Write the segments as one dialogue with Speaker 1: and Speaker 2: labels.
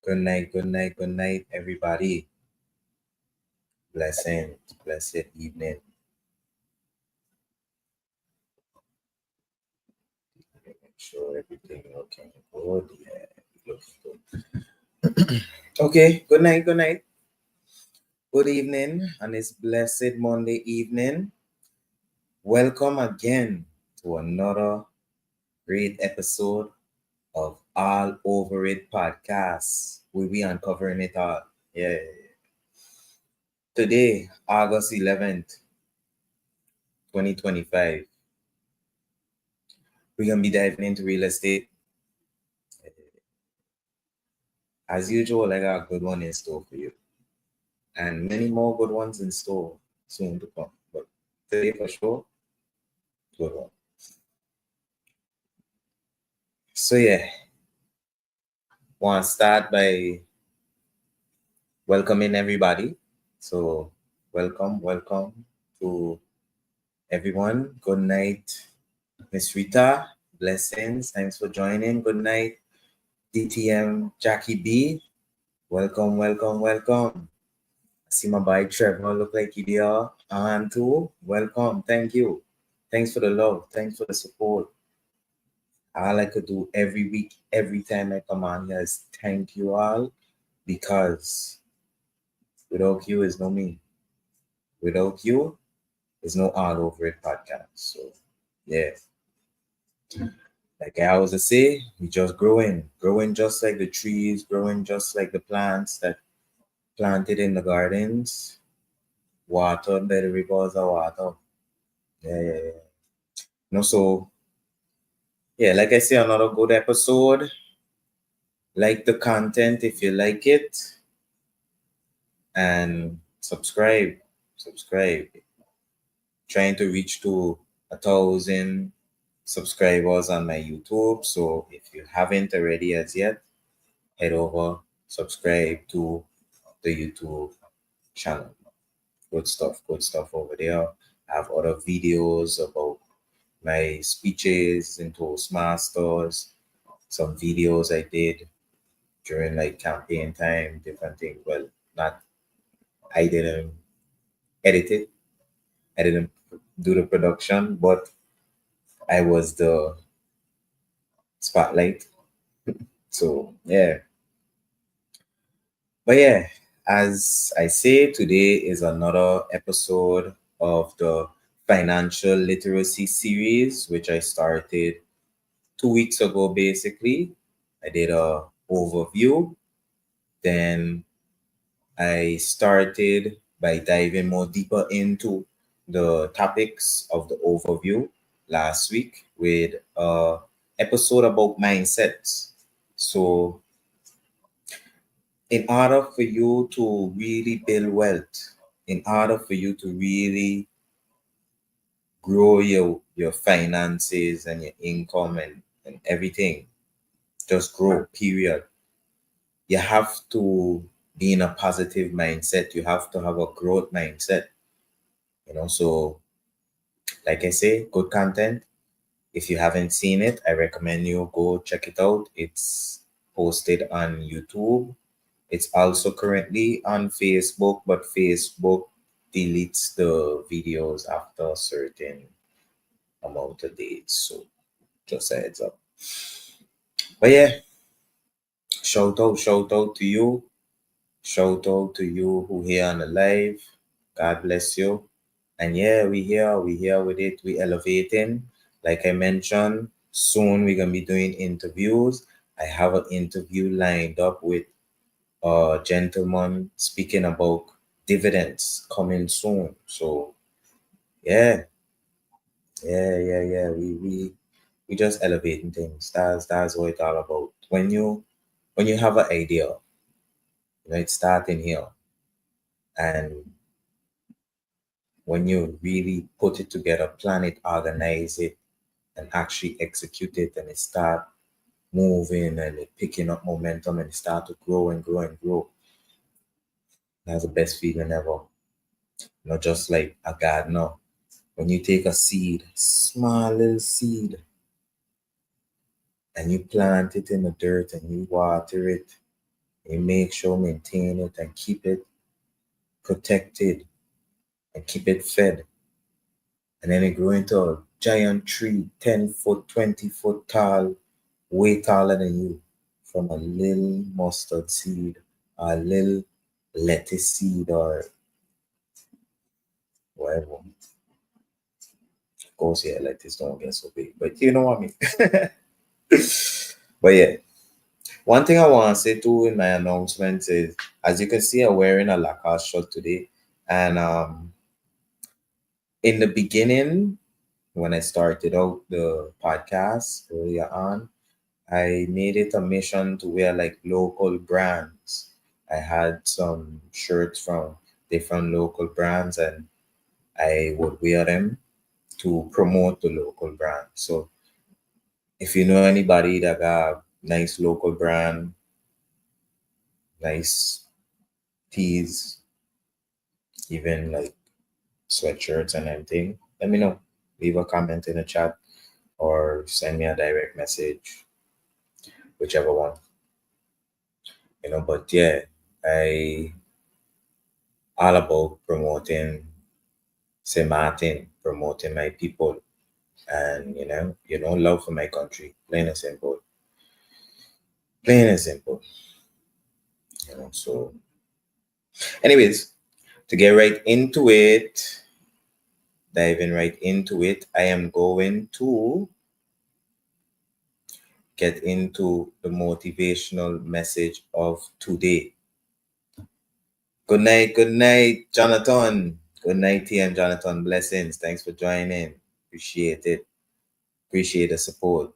Speaker 1: Good night, good night, good night, everybody. Blessed evening. Make sure everything looking good. Yeah, looking good. Okay, good night, good night. Good evening on this blessed Monday evening. Welcome again to another great episode of All Over It podcast. We'll be uncovering it all. Yeah. Today, August 11th, 2025. We're gonna be diving into real estate. As usual, I got a good one in store for you, and many more good ones in store soon to come. But today, for sure, good one. So yeah, want to start by welcoming everybody. So welcome to everyone. Good night, Miss Rita. Blessings. Thanks for joining. Good night, DTM Jackie B. Welcome. I see my boy Trevor look like you there. And too, welcome. Thank you. Thanks for the love. Thanks for the support. All I could do every week, every time I come on here is thank you all, because without you is no me. Without you is no All Over It podcast. So yeah, like I always say, we just growing just like the trees, growing just like the plants that planted in the gardens, watered by the rivers of water. Yeah. No, so yeah, like I say, another good episode. Like the content if you like it, and subscribe. Trying to reach to 1,000 subscribers on my YouTube. So if you haven't already as yet, head over, subscribe to the YouTube channel. Good stuff over there. I have other videos about my speeches in Toastmasters, some videos I did during like campaign time, different things. Well, not I didn't edit it. I didn't do the production, but I was the spotlight. So yeah. But yeah, as I say, today is another episode of the financial literacy series, which I started 2 weeks ago basically. I did a overview. Then I started by diving more deeper into the topics of the overview last week with a episode about mindsets. So in order for you to really build wealth, in order for you to really grow your finances and your income and everything, just grow, period. You have to be in a positive mindset. You have to have a growth mindset. So like I say, good content. If you haven't seen it, I recommend you go check it out. It's posted on YouTube. It's also currently on Facebook, but Facebook deletes the videos after a certain amount of days. So just a heads up. But yeah, shout out to you. Shout out to you who here on the live. God bless you. And yeah, we here with it. We elevating. Like I mentioned, soon we're gonna be doing interviews. I have an interview lined up with a gentleman speaking about dividends coming soon. So yeah, yeah. We just elevating things. That's what it's all about. When you have an idea, it's starting here. And when you really put it together, plan it, organize it, and actually execute it, and it start moving and it picking up momentum and it start to grow and grow and grow. That's the best feeling ever. Not just like a gardener. When you take a seed, small little seed, and you plant it in the dirt and you water it, You make sure maintain it and keep it protected and keep it fed. And then it grew into a giant tree, 10 foot, 20 foot tall, way taller than you, from a little mustard seed, a little lettuce seed, or whatever. Of course, yeah, lettuce don't get so big, but you know what I mean. But yeah, one thing I want to say too in my announcements is, as you can see, I'm wearing a Lacoste shirt today. And in the beginning, when I started out the podcast earlier on, I made it a mission to wear like local brands. I had some shirts from different local brands and I would wear them to promote the local brand. So if you know anybody that got nice local brand, nice tees, even like sweatshirts and everything, let me know. Leave a comment in the chat or send me a direct message, whichever one. But yeah, I all about promoting St. Martin, promoting my people, and love for my country. Plain and simple. Plain and simple. So anyways, to get right into it, diving right into it, I am going to get into the motivational message of today. Good night, Jonathan. Good night, TM Jonathan. Blessings. Thanks for joining. Appreciate it. Appreciate the support.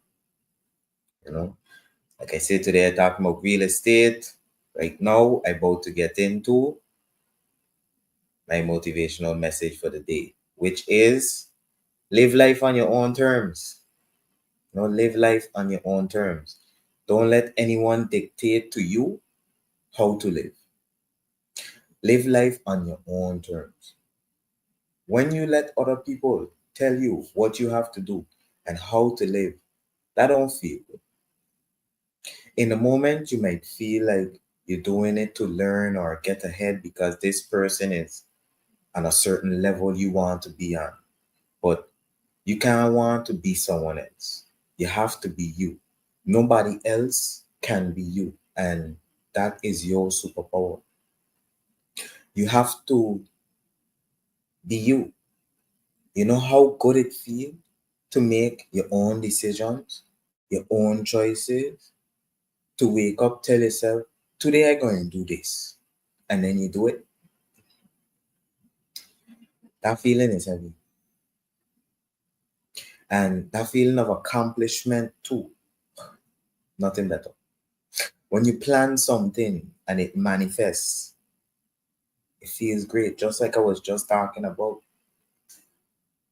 Speaker 1: Like I said today, I'm talking about real estate. Right now, I'm about to get into my motivational message for the day, which is live life on your own terms. Live life on your own terms. Don't let anyone dictate to you how to live. Live life on your own terms. When you let other people tell you what you have to do and how to live, that don't feel good. In the moment, you might feel like you're doing it to learn or get ahead because this person is on a certain level you want to be on. But you can't want to be someone else. You have to be you. Nobody else can be you. And that is your superpower. You have to be you. You know how good it feels to make your own decisions, your own choices, to wake up, tell yourself, today I'm going to do this. And then you do it. That feeling is heavy. And that feeling of accomplishment too. Nothing better. When you plan something and it manifests, it feels great. Just like I was just talking about.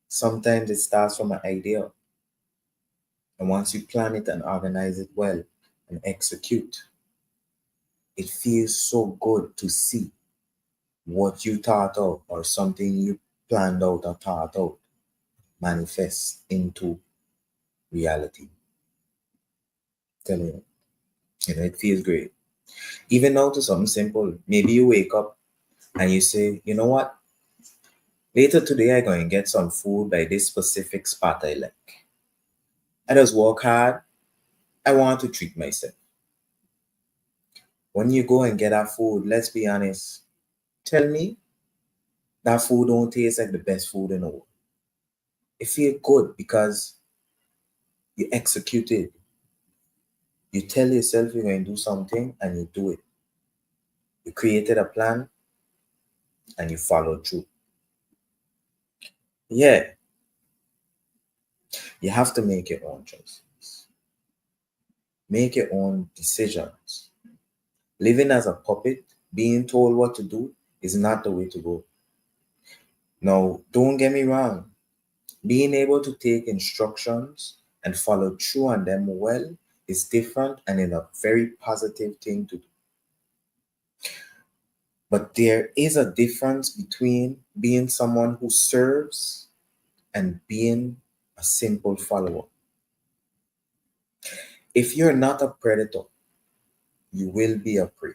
Speaker 1: Sometimes it starts from an idea. And once you plan it and organize it well and execute, it feels so good to see what you thought of or something you planned out or thought out manifest into reality. Telling you, it feels great. Even now to something simple. Maybe you wake up and you say, you know what? Later today, I'm going to get some food by this specific spot I like. I just work hard. I want to treat myself. When you go and get that food, let's be honest. Tell me that food don't taste like the best food in the world. It feels good because you executed. You tell yourself you're going to do something and you do it. You created a plan and you followed through. Yeah, you have to make your own choices. Make your own decisions. Living as a puppet, being told what to do, is not the way to go. Now, don't get me wrong. Being able to take instructions and follow through on them well is different and is a very positive thing to do. But there is a difference between being someone who serves and being a simple follower. If you're not a predator, you will be a prey.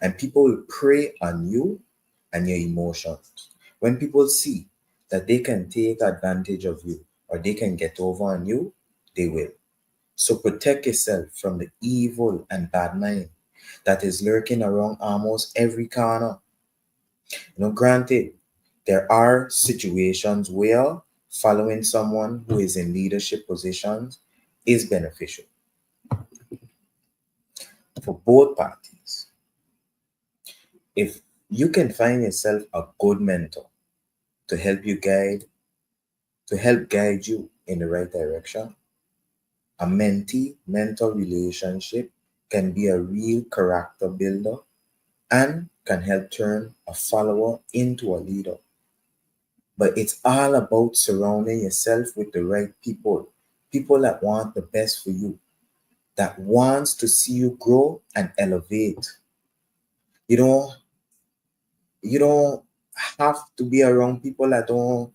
Speaker 1: And people will prey on you and your emotions. When people see that they can take advantage of you or they can get over on you, they will. So protect yourself from the evil and bad mind that is lurking around almost every corner. Granted, there are situations where following someone who is in leadership positions is beneficial for both parties. If you can find yourself a good mentor to help guide you in the right direction, a mentee mentor relationship can be a real character builder and can help turn a follower into a leader. But it's all about surrounding yourself with the right people, people that want the best for you, that wants to see you grow and elevate. You know, you don't have to be around people that don't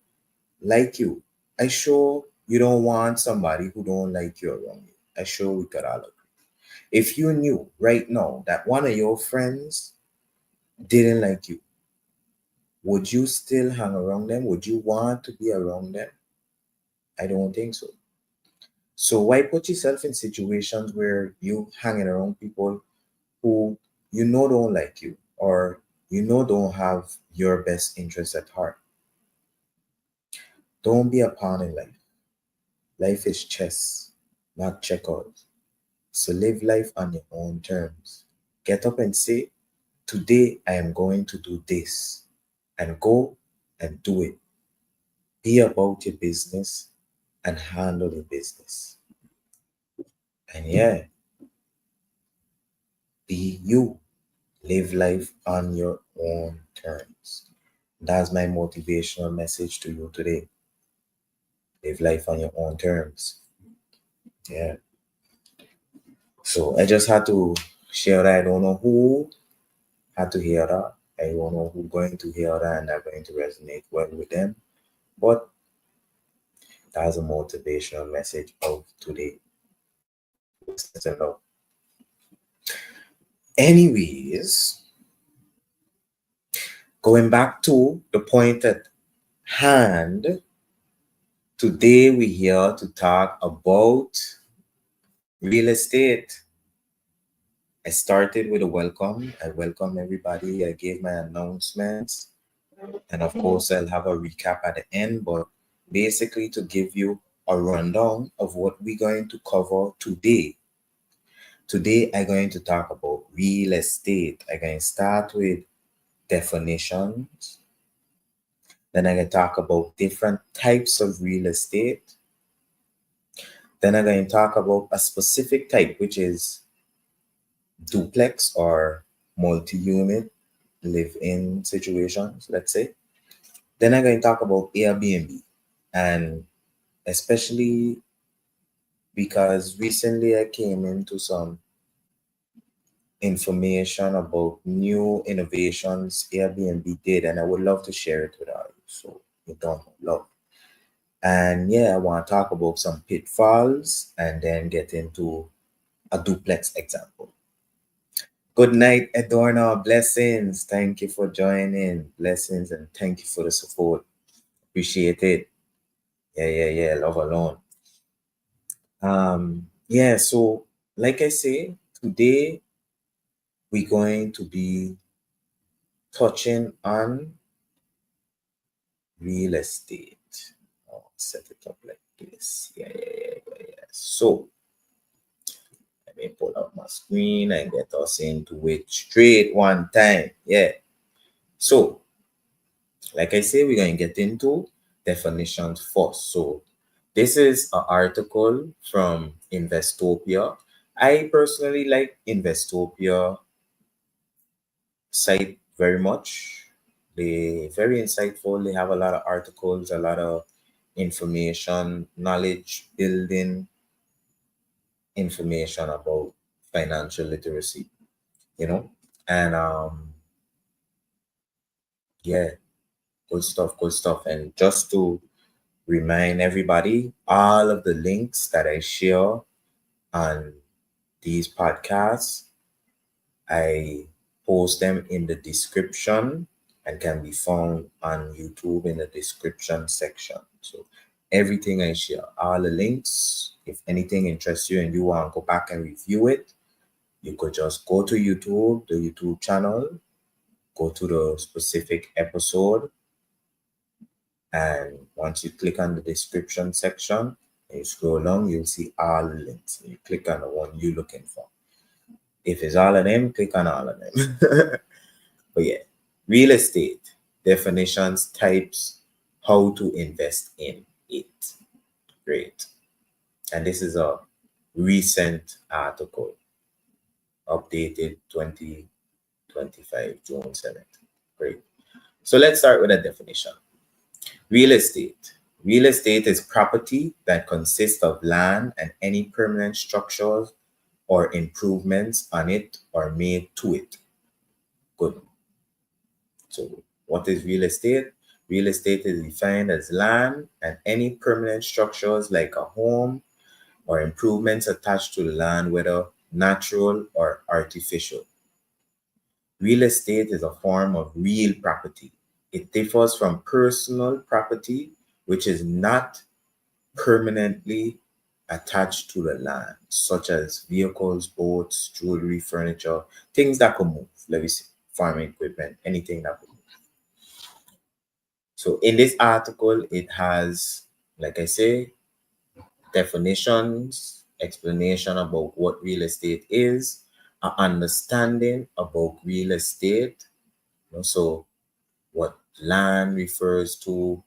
Speaker 1: like you. I sure you don't want somebody who don't like you around you. I sure we could all agree. If you knew right now that one of your friends didn't like you, would you still hang around them? Would you want to be around them? I don't think so. So why put yourself in situations where you hanging around people who don't like you or don't have your best interests at heart? Don't be a pawn in life. Life is chess, not checkers. So live life on your own terms. Get up and say, today I am going to do this, and go and do it. Be about your business and handle your business. And yeah, be you. Live life on your own terms. That's my motivational message to you today. Live life on your own terms. Yeah. So I just had to share that. I don't know who had to hear that. I don't know who's going to hear that and are going to resonate well with them. But that's a motivational message of today. Listen to love. Anyways, going back to the point at hand, today we're here to talk about real estate. I started with a welcome. I welcome everybody. I gave my announcements. And of course, I'll have a recap at the end. But basically, to give you a rundown of what we're going to cover today. Today, I'm going to talk about real estate. I'm going to start with definitions. Then I'm going to talk about different types of real estate. Then I'm going to talk about a specific type, which is duplex or multi-unit live-in situations, let's say. Then I'm going to talk about Airbnb, and especially because recently I came into some information about new innovations Airbnb did, and I would love to share it with all you. So you don't love. And yeah, I want to talk about some pitfalls and then get into a duplex example. Good night, Adorno. Blessings. Thank you for joining. Blessings and thank you for the support. Appreciate it. Yeah. Love alone. Yeah, so like I say, today we're going to be touching on real estate. I'll set it up like this. Yeah. So let me pull up my screen and get us into it straight one time. Yeah. So like I say, we're going to get into definitions first. So this is an article from Investopia. I personally like Investopia site very much. They very insightful. They have a lot of articles, a lot of information, knowledge building information about financial literacy, you know. And yeah, good stuff. And just to remind everybody, all of the links that I share on these podcasts, I post them in the description and can be found on YouTube in the description section. So everything I share, all the links, if anything interests you and you want to go back and review it, you could just go to YouTube, the YouTube channel, go to the specific episode, and once you click on the description section and you scroll down, you'll see all the links. You click on the one you're looking for. If it's all of them, click on all of them. But yeah, real estate, definitions, types, how to invest in it. Great. And this is a recent article, updated 2025, June 7th. Great. So let's start with a definition. Real estate. Real estate is property that consists of land and any permanent structures or improvements on it or made to it. Good. So what is real estate? Real estate is defined as land and any permanent structures like a home or improvements attached to the land, whether natural or artificial. Real estate is a form of real property. It differs from personal property, which is not permanently attached to the land, such as vehicles, boats, jewelry, furniture, things that could move. Let me see, farming equipment, anything that could move. So in this article, it has, like I say, definitions, explanation about what real estate is, an understanding about real estate, so what land refers to,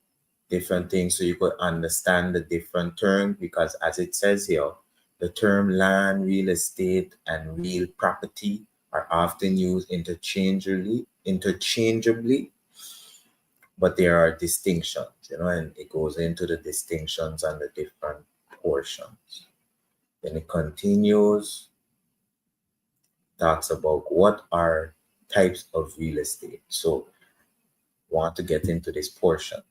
Speaker 1: different things, so you could understand the different terms, because as it says here, the term land, real estate, and real property are often used interchangeably, but there are distinctions, and it goes into the distinctions and the different portions. Then it continues, talks about what are types of real estate. So want to get into this portion.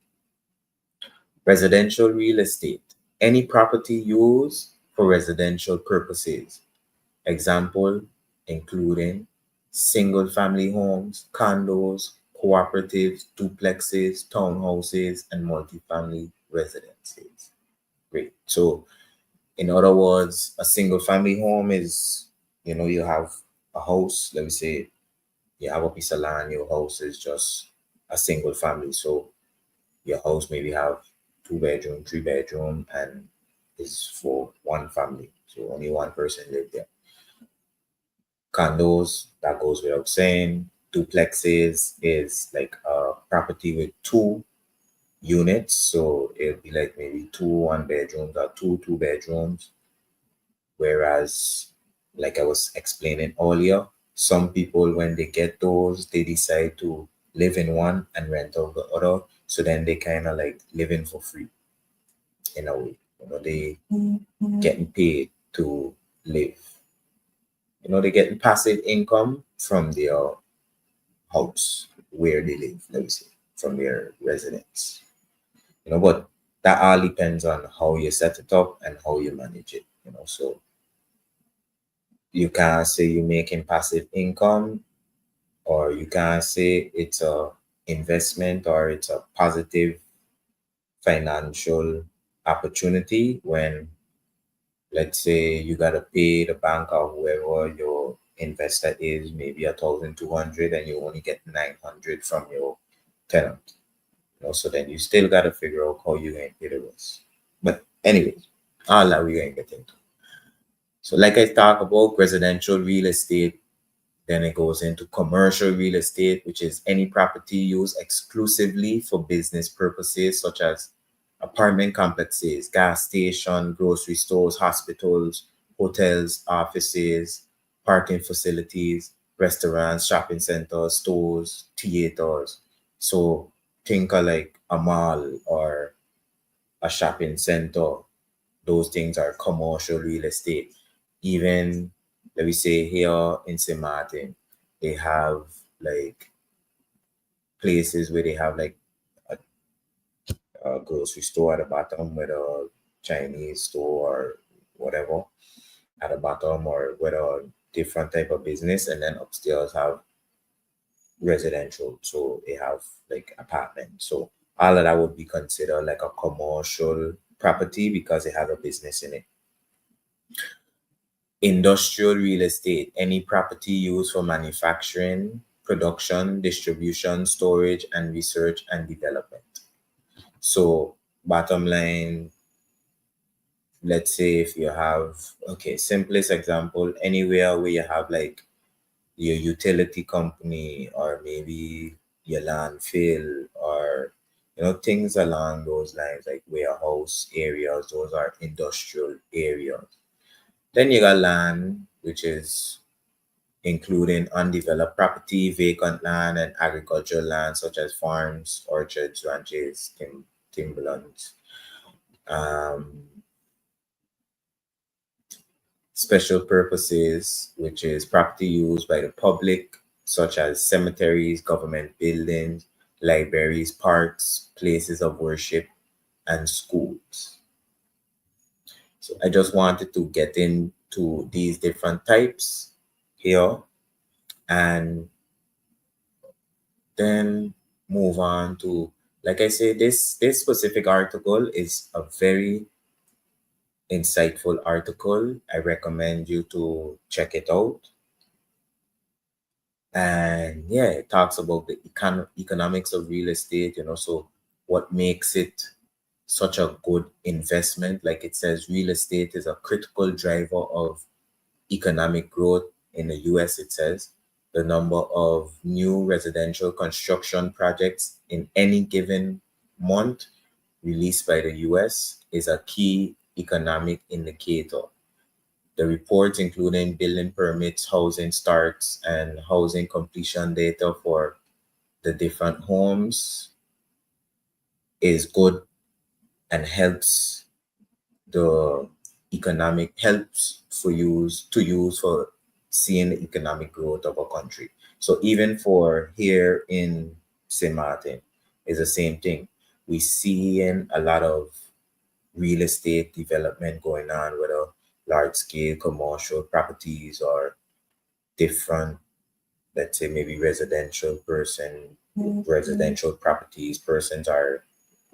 Speaker 1: Residential real estate, any property used for residential purposes. Example, including single family homes, condos, cooperatives, duplexes, townhouses, and multifamily residences. Great. So in other words, a single family home is, you have a house, let me say you have a piece of land, your house is just a single family. So your house maybe have 2 bedroom, 3 bedroom, and is for one family. So only one person live there. Condos, that goes without saying. Duplexes is like a property with 2 units. So it'll be like maybe 2 1 bedrooms or 2 2 bedrooms. Whereas, like I was explaining earlier, some people, when they get those, they decide to live in one and rent out the other. So then they kind of like living for free in a way. They getting paid to live. They getting passive income from their house where they live, let me say, from their residence. But that all depends on how you set it up and how you manage it. So you can't say you're making passive income, or you can't say it's a investment or it's a positive financial opportunity when, let's say, you gotta pay the bank or whoever your investor is maybe 1,200 and you only get 900 from your tenant. So then you still gotta figure out how you're going to pay the rest. But anyways, all that we're going to get into. So like I talked about residential real estate, then it goes into commercial real estate, which is any property used exclusively for business purposes, such as apartment complexes, gas station, grocery stores, hospitals, hotels, offices, parking facilities, restaurants, shopping centers, stores, theaters. So think of like a mall or a shopping center. Those things are commercial real estate. Even, let me say, here in St. Martin, they have like places where they have like a grocery store at the bottom with a Chinese store or whatever at the bottom, or with a different type of business, and then upstairs have residential, so they have like apartments. So all of that would be considered like a commercial property because it has a business in it. Industrial real estate, any property used for manufacturing, production, distribution, storage, and research and development. So bottom line, let's say if you have, okay, simplest example, anywhere where you have like your utility company or maybe your landfill or things along those lines, like warehouse areas, those are industrial areas. Then you got land, which is including undeveloped property, vacant land, and agricultural land such as farms, orchards, ranches, timberlands. um, Special purposes, which is property used by the public, such as cemeteries, government buildings, libraries, parks, places of worship, and schools. So I just wanted to get into these different types here and then move on to, like I say, this specific article is a very insightful article. I recommend you to check it out. And yeah, it talks about the economics of real estate, so what makes it such a good investment. Like it says, real estate is a critical driver of economic growth in the US. It says the number of new residential construction projects in any given month released by the US is a key economic indicator. The reports, including building permits, housing starts, and housing completion data for the different homes, is good and the helps for use for seeing the economic growth of a country. So even for here in St. Martin, is the same thing. We see in a lot of real estate development going on, whether large scale commercial properties or different, let's say maybe residential properties persons are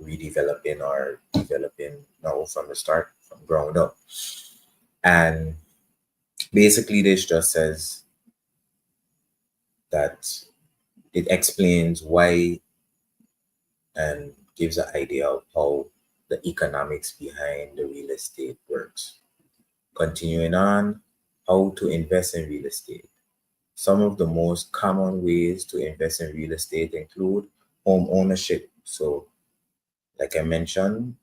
Speaker 1: redeveloping or developing now from the start, from ground up. And basically this just says that it explains why and gives an idea of how the economics behind the real estate works. Continuing on, how to invest in real estate. Some of the most common ways to invest in real estate include home ownership. So, like I mentioned,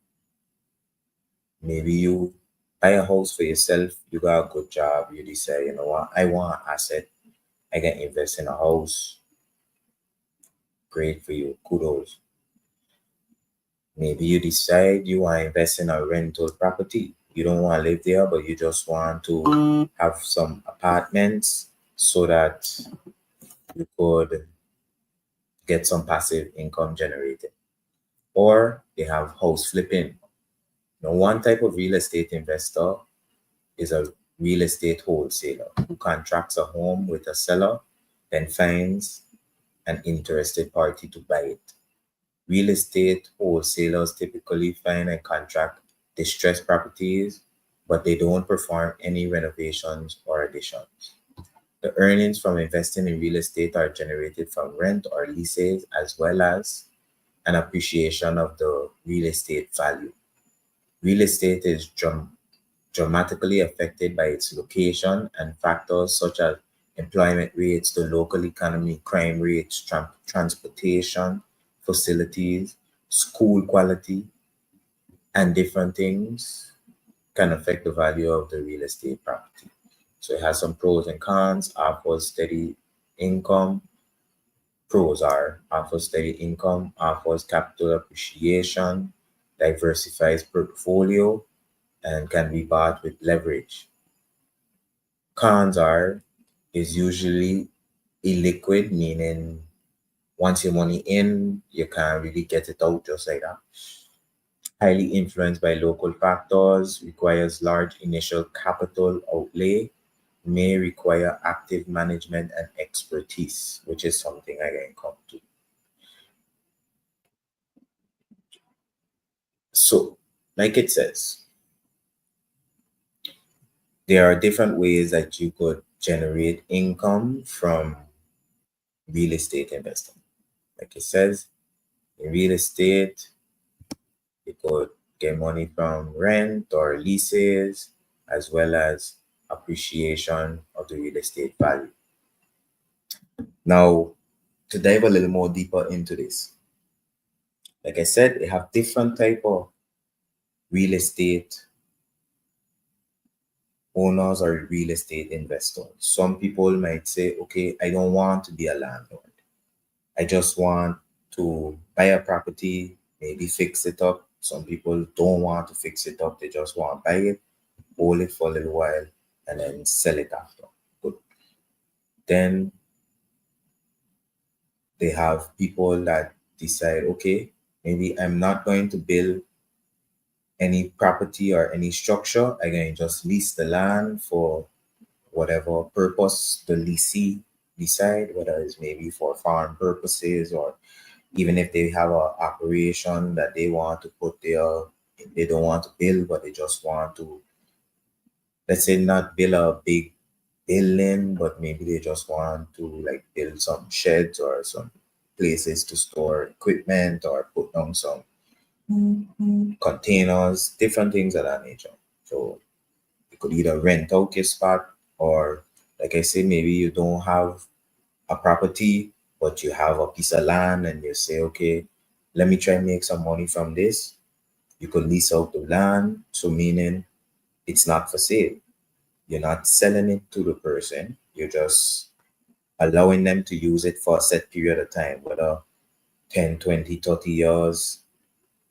Speaker 1: maybe you buy a house for yourself, you got a good job, you decide, you know what, I want an asset, I can invest in a house. Great for you, kudos. Maybe you decide you want to invest in a rental property. You don't want to live there, but you just want to have some apartments so that you could get some passive income generated. Or they have house flipping. Now, one type of real estate investor is a real estate wholesaler who contracts a home with a seller, then finds an interested party to buy it. Real estate wholesalers typically find and contract distressed properties, but they don't perform any renovations or additions. The earnings from investing in real estate are generated from rent or leases, as well as an appreciation of the real estate value. Real estate is dramatically affected by its location and factors such as employment rates, the local economy, crime rates, transportation, facilities, school quality, and different things can affect the value of the real estate property. So it has some pros and cons. Offers steady income. Pros are offers steady income, offers capital appreciation, diversifies portfolio, and can be bought with leverage. Cons are is usually illiquid, meaning once your money in, you can't really get it out just like that. Highly influenced by local factors, requires large initial capital outlay, may require active management and expertise, which is something I can come to. So, like it says, there are different ways that you could generate income from real estate investing. Like it says, in real estate, you could get money from rent or leases, as well as appreciation of the real estate value. Now, to dive a little more deeper into this, like I said, they have different type of real estate owners or real estate investors. Some people might say, okay, I don't want to be a landlord. I just want to buy a property, maybe fix it up. Some people don't want to fix it up. They just want to buy it, hold it for a little while, and then sell it after. Good. Then they have people that decide, okay, maybe I'm not going to build any property or any structure. I'm going to just lease the land for whatever purpose the leasee decide, whether it's maybe for farm purposes or even if they have a operation that they want to put there, they don't want to build, but they just want to, let's say, not build a big building, but maybe they just want to like build some sheds or some places to store equipment or put down some containers, different things of that nature. So you could either rent out your spot or, like I said, maybe you don't have a property, but you have a piece of land and you say, okay, let me try and make some money from this. You could lease out the land. So meaning it's not for sale. You're not selling it to the person. You're just allowing them to use it for a set period of time, whether 10, 20, 30 years,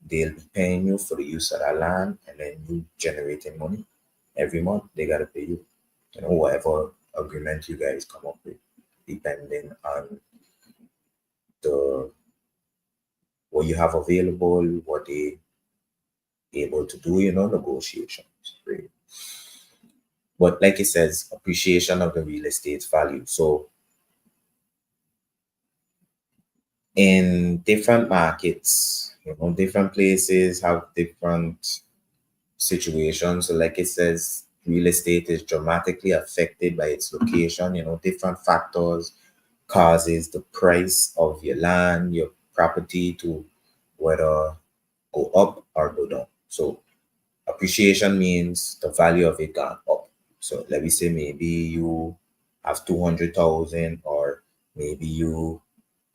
Speaker 1: they'll be paying you for the use of that land and then you generating money every month. They got to pay you, whatever agreement you guys come up with, depending on the what you have available, what they able to do, negotiations. Right? But like it says, appreciation of the real estate value. So in different markets, different places have different situations. So like it says, real estate is dramatically affected by its location, different factors causes the price of your land, your property to whether go up or go down. So appreciation means the value of it gone up. So let me say maybe you have 200,000 or maybe you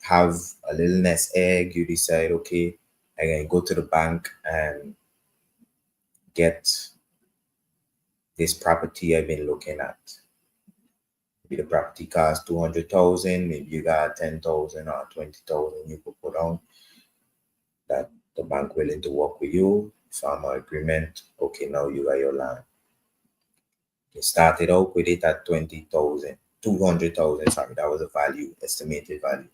Speaker 1: have a little nest egg. You decide, okay, I can go to the bank and get this property I've been looking at. Maybe the property costs 200,000, maybe you got 10,000 or 20,000 you could put on that the bank willing to work with you, farmer agreement. Okay, now you got your land. You started out with it at 20,000, 200,000. Sorry, that was a value, estimated value.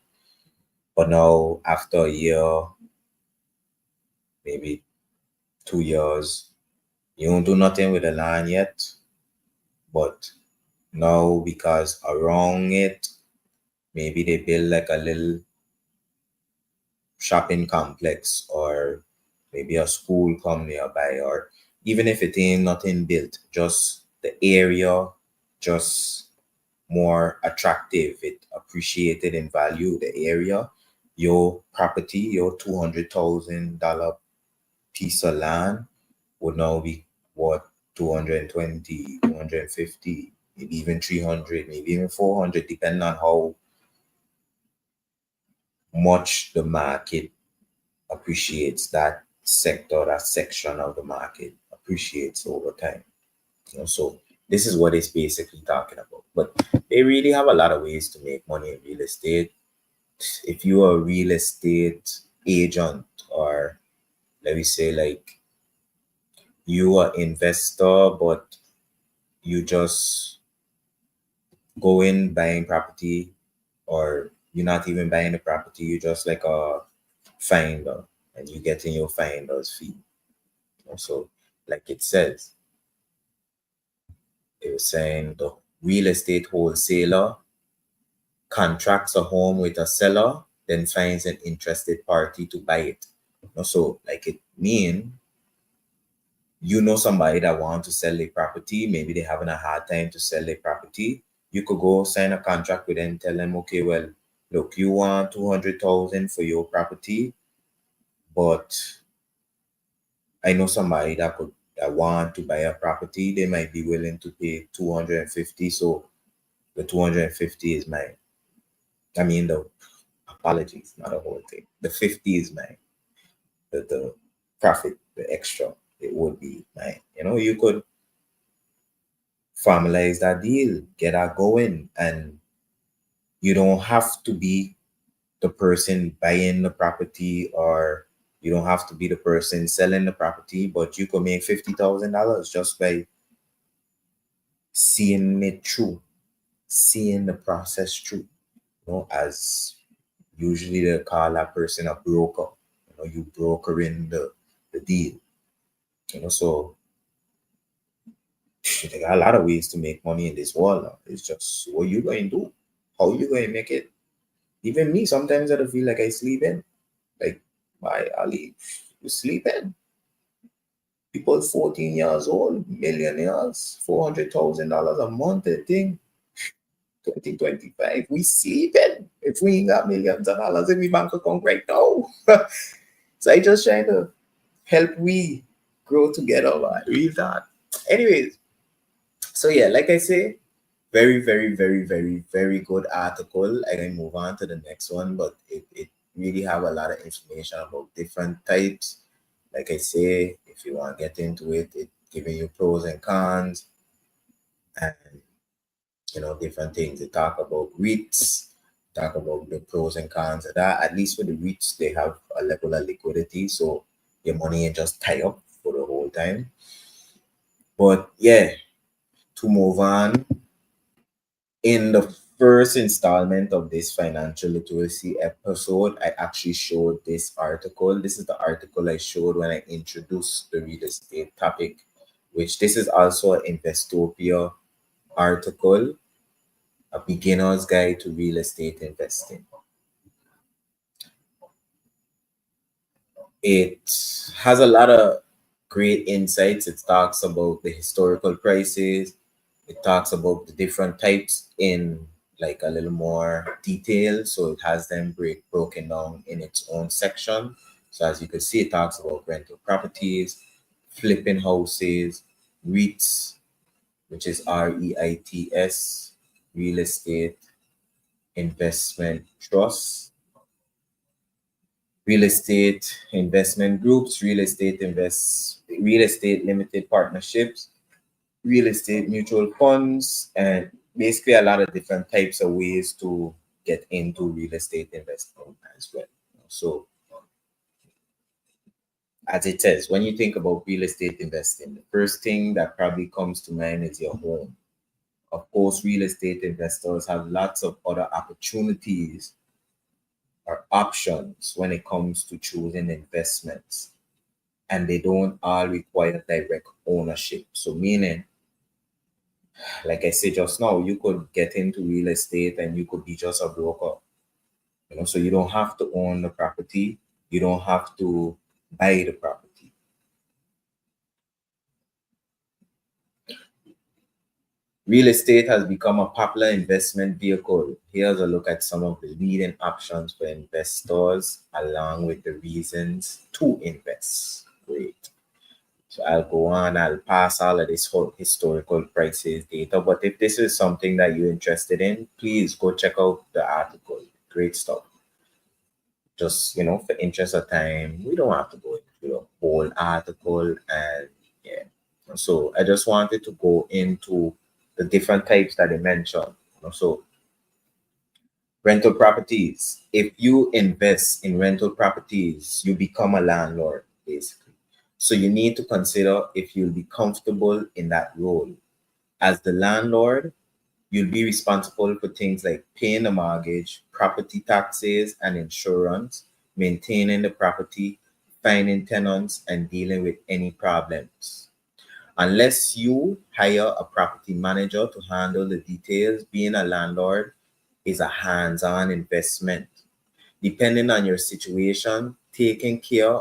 Speaker 1: But now after a year, maybe 2 years, you don't do nothing with the land yet. But now because around it, maybe they build like a little shopping complex or maybe a school come nearby, or even if it ain't nothing built, just the area just more attractive, it appreciated in value, the area, your property, your $200,000 piece of land would now be what, 220, 250, maybe even 300, maybe even 400, depending on how much the market appreciates, that sector, that section of the market appreciates over time. So this is what it's basically talking about. But they really have a lot of ways to make money in real estate. If you are a real estate agent, or let me say like you are investor, but you just go in buying property, or you're not even buying the property, you just like a finder and you get in your finder's fee. So like it says, it was saying real estate wholesaler contracts a home with a seller, then finds an interested party to buy it. So, like it mean somebody that want to sell their property, maybe they're having a hard time to sell their property. You could go sign a contract with them, tell them, okay, well, look, you want 200,000 for your property, but I know somebody that want to buy a property. They might be willing to pay 250. So the 250 is mine. I mean, the apologies, not the whole thing. The 50 is mine. The profit, the extra, it would be mine. You could formalize that deal, get that going, and you don't have to be the person buying the property, or you don't have to be the person selling the property, but you could make $50,000 just by seeing it through, seeing the process through. As usually they call that person a broker. You brokering the deal. So there are a lot of ways to make money in this world now. It's just what you going to do, how you going to make it. Even me, sometimes I don't feel like I sleep in. Like, why, Ali, you sleep in? People 14 years old, millionaires, $400,000 a month, I think. 2025, we sleeping. If we ain't got millions of dollars in the bank account right now. So I just trying to help we grow together, man. Real that. Anyways, so yeah, like I say, very, very, very, very, very good article. I can move on to the next one, but it really have a lot of information about different types. Like I say, if you want to get into it, it giving you pros and cons and different things. They talk about REITs, talk about the pros and cons of that. At least with the REITs, they have a level of liquidity, so your money ain't just tie up for the whole time. But yeah, to move on, in the first installment of this financial literacy episode, I actually showed this article. This is the article I showed when I introduced the real estate topic, which this is also an Investopia article, a beginner's guide to real estate investing. It has a lot of great insights. It talks about the historical prices. It talks about the different types in like a little more detail. So it has them broken down in its own section. So as you can see, it talks about rental properties, flipping houses, REITs, which is REITs, real estate investment trusts, real estate investment groups, real estate limited partnerships, real estate mutual funds, and basically a lot of different types of ways to get into real estate investing as well. So as it says, when you think about real estate investing, the first thing that probably comes to mind is your home. Of course, real estate investors have lots of other opportunities or options when it comes to choosing investments, and they don't all require direct ownership. So meaning, like I said just now, you could get into real estate and you could be just a broker. So you don't have to own the property, you don't have to buy the property. Real estate has become a popular investment vehicle. Here's a look at some of the leading options for investors, along with the reasons to invest. Great. So I'll go on, I'll pass all of this whole historical prices data. But if this is something that you're interested in, please go check out the article. Great stuff. Just, for interest of time, we don't have to go into the whole article. And yeah. So I just wanted to go into the different types that they mentioned. So rental properties. If you invest in rental properties, you become a landlord, basically. So you need to consider if you'll be comfortable in that role. As the landlord, you'll be responsible for things like paying the mortgage, property taxes and insurance, maintaining the property, finding tenants, and dealing with any problems. Unless you hire a property manager to handle the details, being a landlord is a hands-on investment. Depending on your situation, taking care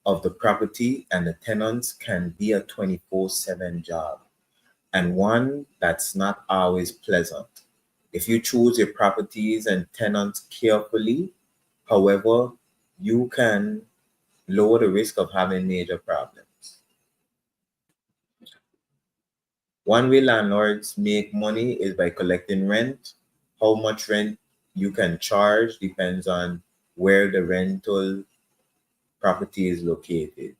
Speaker 1: of the property and the tenants can be a 24/7 job, and one that's not always pleasant. If you choose your properties and tenants carefully, however, you can lower the risk of having major problems. One way landlords make money is by collecting rent. How much rent you can charge depends on where the rental property is located.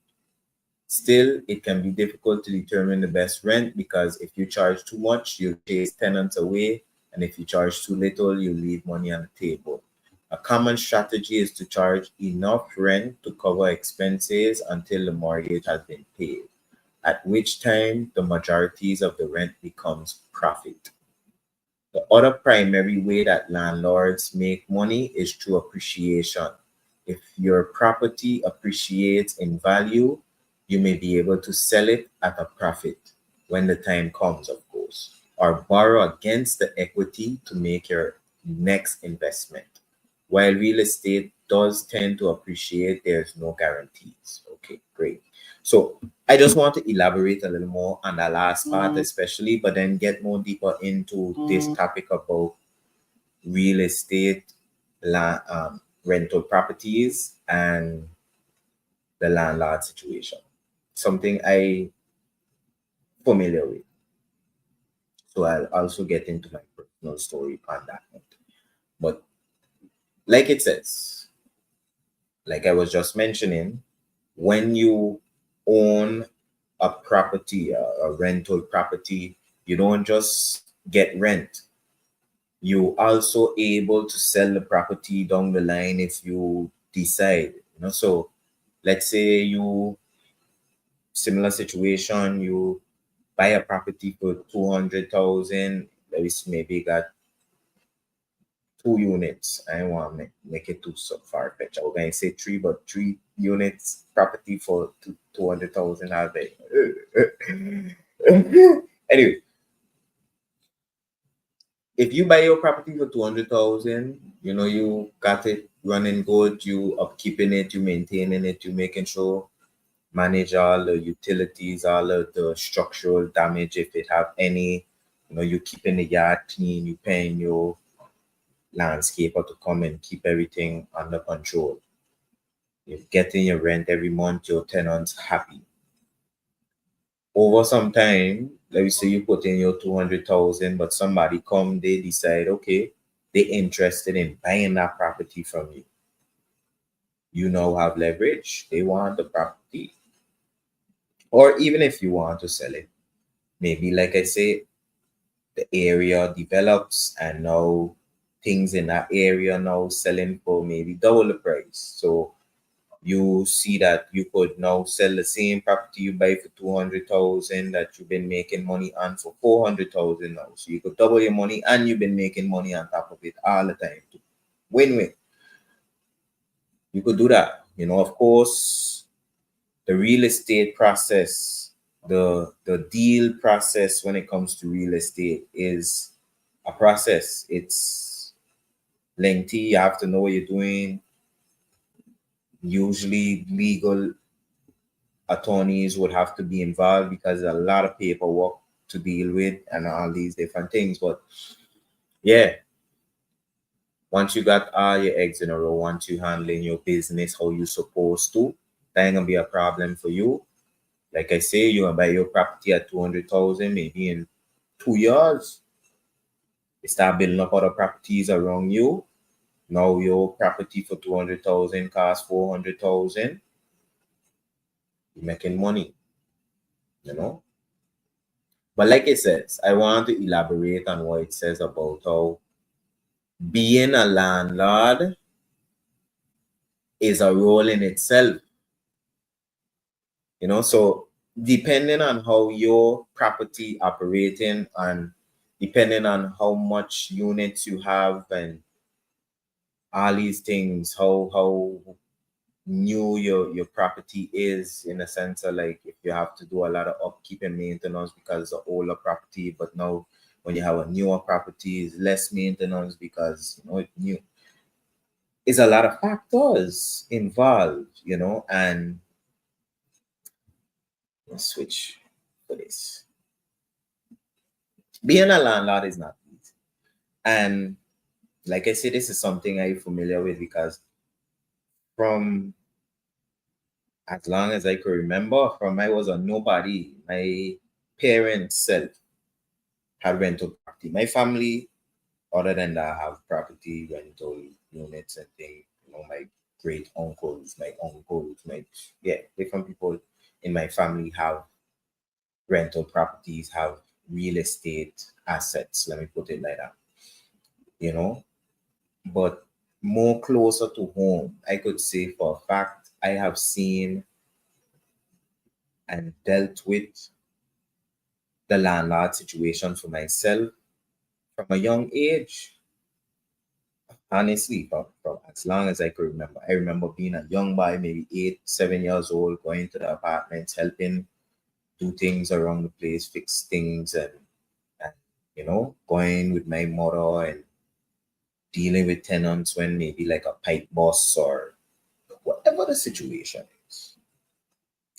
Speaker 1: Still, it can be difficult to determine the best rent because if you charge too much, you'll chase tenants away, and if you charge too little, you leave money on the table. A common strategy is to charge enough rent to cover expenses until the mortgage has been paid, at which time the majorities of the rent becomes profit. The other primary way that landlords make money is through appreciation. If your property appreciates in value, you may be able to sell it at a profit when the time comes, of course, or borrow against the equity to make your next investment. While real estate does tend to appreciate, there's no guarantees. Okay, great. So I just want to elaborate a little more on the last part, especially, but then get more deeper into this topic about real estate, rental properties, and the landlord situation. Something I familiar with. So I'll also get into my personal story on that note. But like it says, like I was just mentioning, when you own a property, a rental property, you don't just get rent. You also able to sell the property down the line if you decide. So let's say you similar situation, you buy a property for 200,000. Let me see, maybe got 2 units. I don't want to make it too so far fetched. I was going to say three, but 3 units property for 200,000. I'll be. Anyway, if you buy your property for 200,000, you got it running good, you upkeeping it, you maintaining it, you making sure manage all the utilities, all of the structural damage if it have any. You keeping the yard clean, you paying your landscaper to come and keep everything under control. You're getting your rent every month, your tenants happy. Over some time, let me say you put in your 200,000, but somebody come, they decide, okay, they're interested in buying that property from you. You now have leverage. They want the property. Or even if you want to sell it, maybe like I say, the area develops and now things in that area now selling for maybe double the price. So you see that you could now sell the same property you buy for 200,000 that you've been making money on for 400,000 now. So you could double your money and you've been making money on top of it all the time. Win-win. You could do that. Of course, the real estate process, the deal process when it comes to real estate is a process. It's lengthy. You have to know what you're doing. Usually legal attorneys would have to be involved because there's a lot of paperwork to deal with and all these different things. But yeah, once you got all your eggs in a row, once you handling your business how you supposed to, that ain't gonna be a problem for you. Like I say, you're gonna buy your property at 200,000, maybe in 2 years. You start building up other properties around you. Now your property for 200,000 costs 400,000. You're making money, you know. But like it says, I want to elaborate on what it says about how being a landlord is a role in itself. So depending on how your property operating and depending on how much units you have and all these things, how new your property is, in a sense of like if you have to do a lot of upkeep and maintenance because it's an older property, but now when you have a newer property, it's less maintenance because it's new. It's a lot of factors involved, and let's switch for this. Being a landlord is not easy. And like I said, this is something I'm familiar with because from as long as I could remember, from I was a nobody, my parents self had rental property. My family, other than that, have property rental units and things. My great uncles, my uncles, different people in my family have rental properties, have real estate assets. Let me put it like that. You know, but more closer to home, I could say for a fact I have seen and dealt with the landlord situation for myself from a young age. Honestly, from as long as I could remember. I remember being a young boy, maybe 8, 7 years old, going to the apartments, helping do things around the place, fix things, and going with my mother and dealing with tenants when maybe like a pipe bust or whatever the situation is.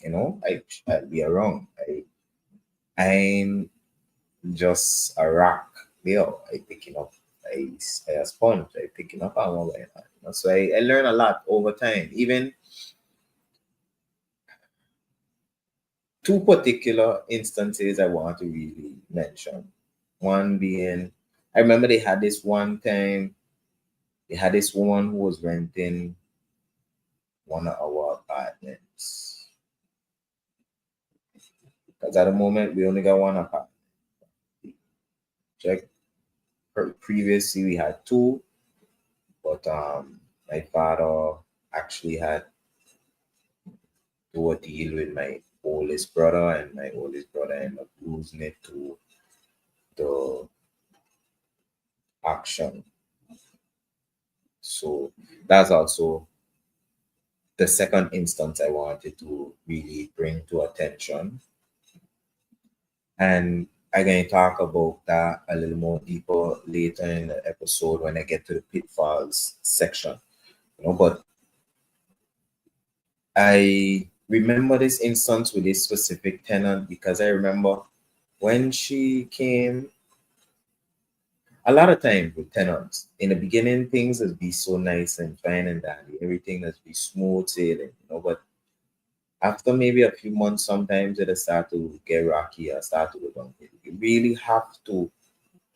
Speaker 1: I'll be around. I'm just a rock. I picking up. I a sponge. I picking up on one way. So I learn a lot over time. Even two particular instances I want to really mention. One being, I remember they had this one time. They had this woman who was renting one of our apartments. Because at the moment we only got one apartment. Check. Previously we had two, but my father actually had to deal with my oldest brother, and my oldest brother ended up losing it to the action. So that's also the second instance I wanted to really bring to attention. And I'm going to talk about that a little more deeper later in the episode when I get to the pitfalls section. But I remember this instance with this specific tenant because I remember when she came, a lot of times with tenants, in the beginning, things would be so nice and fine and dandy. Everything would be smooth sailing, but after maybe a few months, sometimes it'll start to get rocky or start to go downhill. You really have to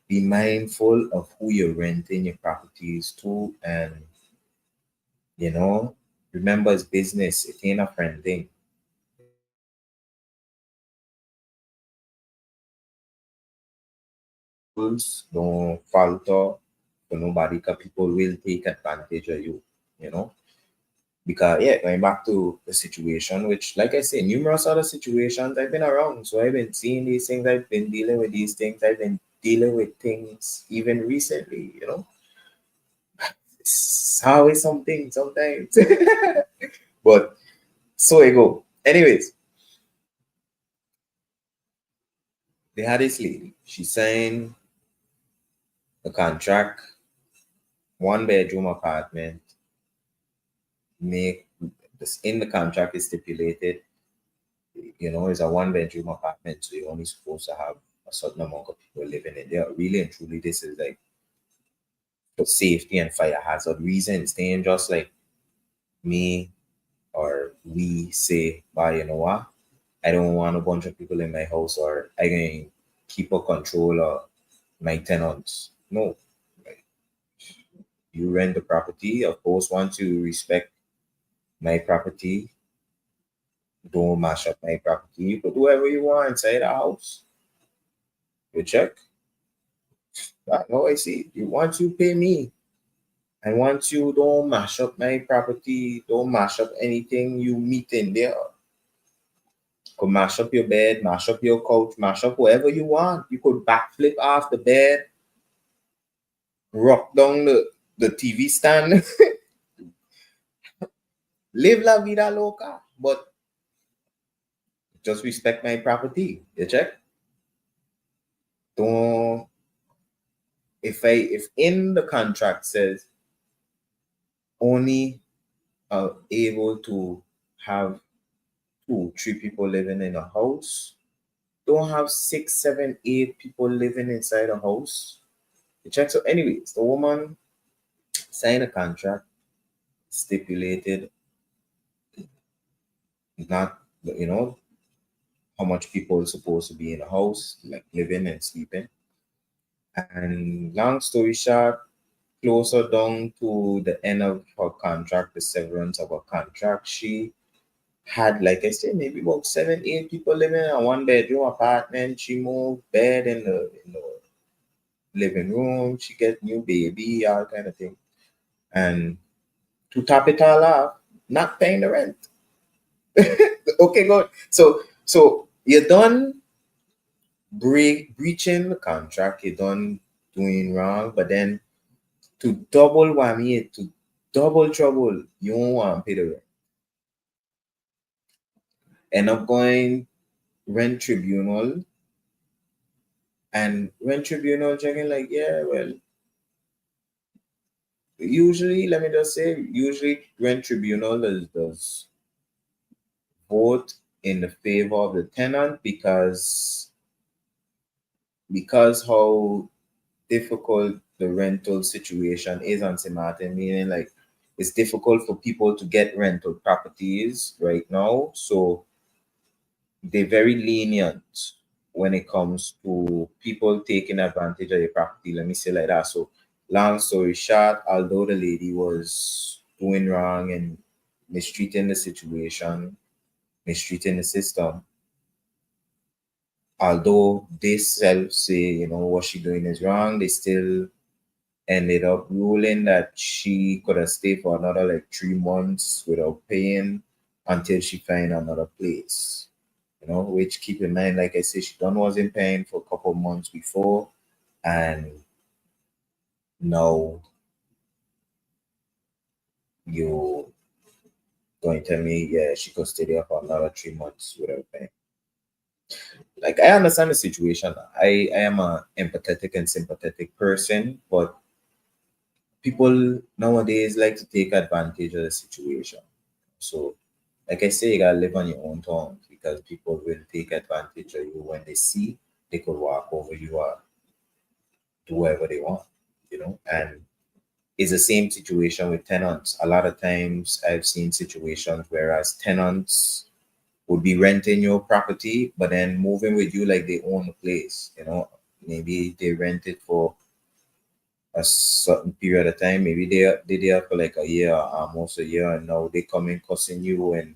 Speaker 1: be mindful of who you're renting your properties to, and you know, remember it's business, it ain't a friend thing. Rules don't falter for nobody because people will take advantage of you. Because yeah, going back to the situation, which like I say, numerous other situations I've been around. So I've been seeing these things, I've been dealing with these things, I've been dealing with things even recently. It's always something sometimes. But so I go. Anyways, they had this lady. She signed the contract, 1 bedroom apartment, make this in the contract is stipulated, it's a 1 bedroom apartment, so you're only supposed to have a certain amount of people living in there. Really and truly, this is like for safety and fire hazard reasons. They ain't just like me or we say, "Bah, you know what? I don't want a bunch of people in my house, or I can keep a control of my tenants." No, like, you rent the property. Of course, once you respect my property, don't mash up my property. You could do whatever you want inside the house. You check. That's how I see it. Once you pay me, and once you don't mash up my property, don't mash up anything you meet in there. Could mash up your bed, mash up your couch, mash up whatever you want. You could backflip off the bed, rock down the TV stand. Live la vida loca, but just respect my property. You check? Don't if in the contract says only able to have two, three people living in a house, don't have six, seven, eight people living inside a house. You check. So, anyways, the woman signed a contract, stipulated not how much people are supposed to be in a house, like living and sleeping. And long story short, closer down to the end of her contract, the severance of her contract, she had, like I said, maybe about seven, eight people living in a one bedroom apartment. She moved bed in the living room. She get new baby, all kind of thing. And to top it all off, not paying the rent. Okay, good. So you're done breaching the contract. You're done doing wrong, but then to double whammy it, to double trouble, you won't want to pay the rent. End up going rent tribunal, and rent tribunal checking like, yeah, well, usually, let me just say, usually rent tribunal does vote in the favor of the tenant because how difficult the rental situation is on St. Martin, meaning like it's difficult for people to get rental properties right now. So they're very lenient when it comes to people taking advantage of your property. Let me say like that. So long story short, although the lady was doing wrong and mistreating the situation, mistreating the system, although they self say, what she doing is wrong, they still ended up ruling that she could have stayed for another like 3 months without paying until she find another place. Which keep in mind, like I said, she done wasn't paying for a couple months before, and now you going to tell me, yeah, she could stay there for another 3 months without paying. Like, I understand the situation. I am a empathetic and sympathetic person, but people nowadays like to take advantage of the situation. So, like I say, you gotta live on your own terms because people will take advantage of you when they see they could walk over you or do whatever they want, And it's the same situation with tenants. A lot of times I've seen situations whereas tenants would be renting your property, but then moving with you like they own the place. Maybe they rent it for a certain period of time. Maybe they there for like a year, almost a year, and now they come in cussing you. And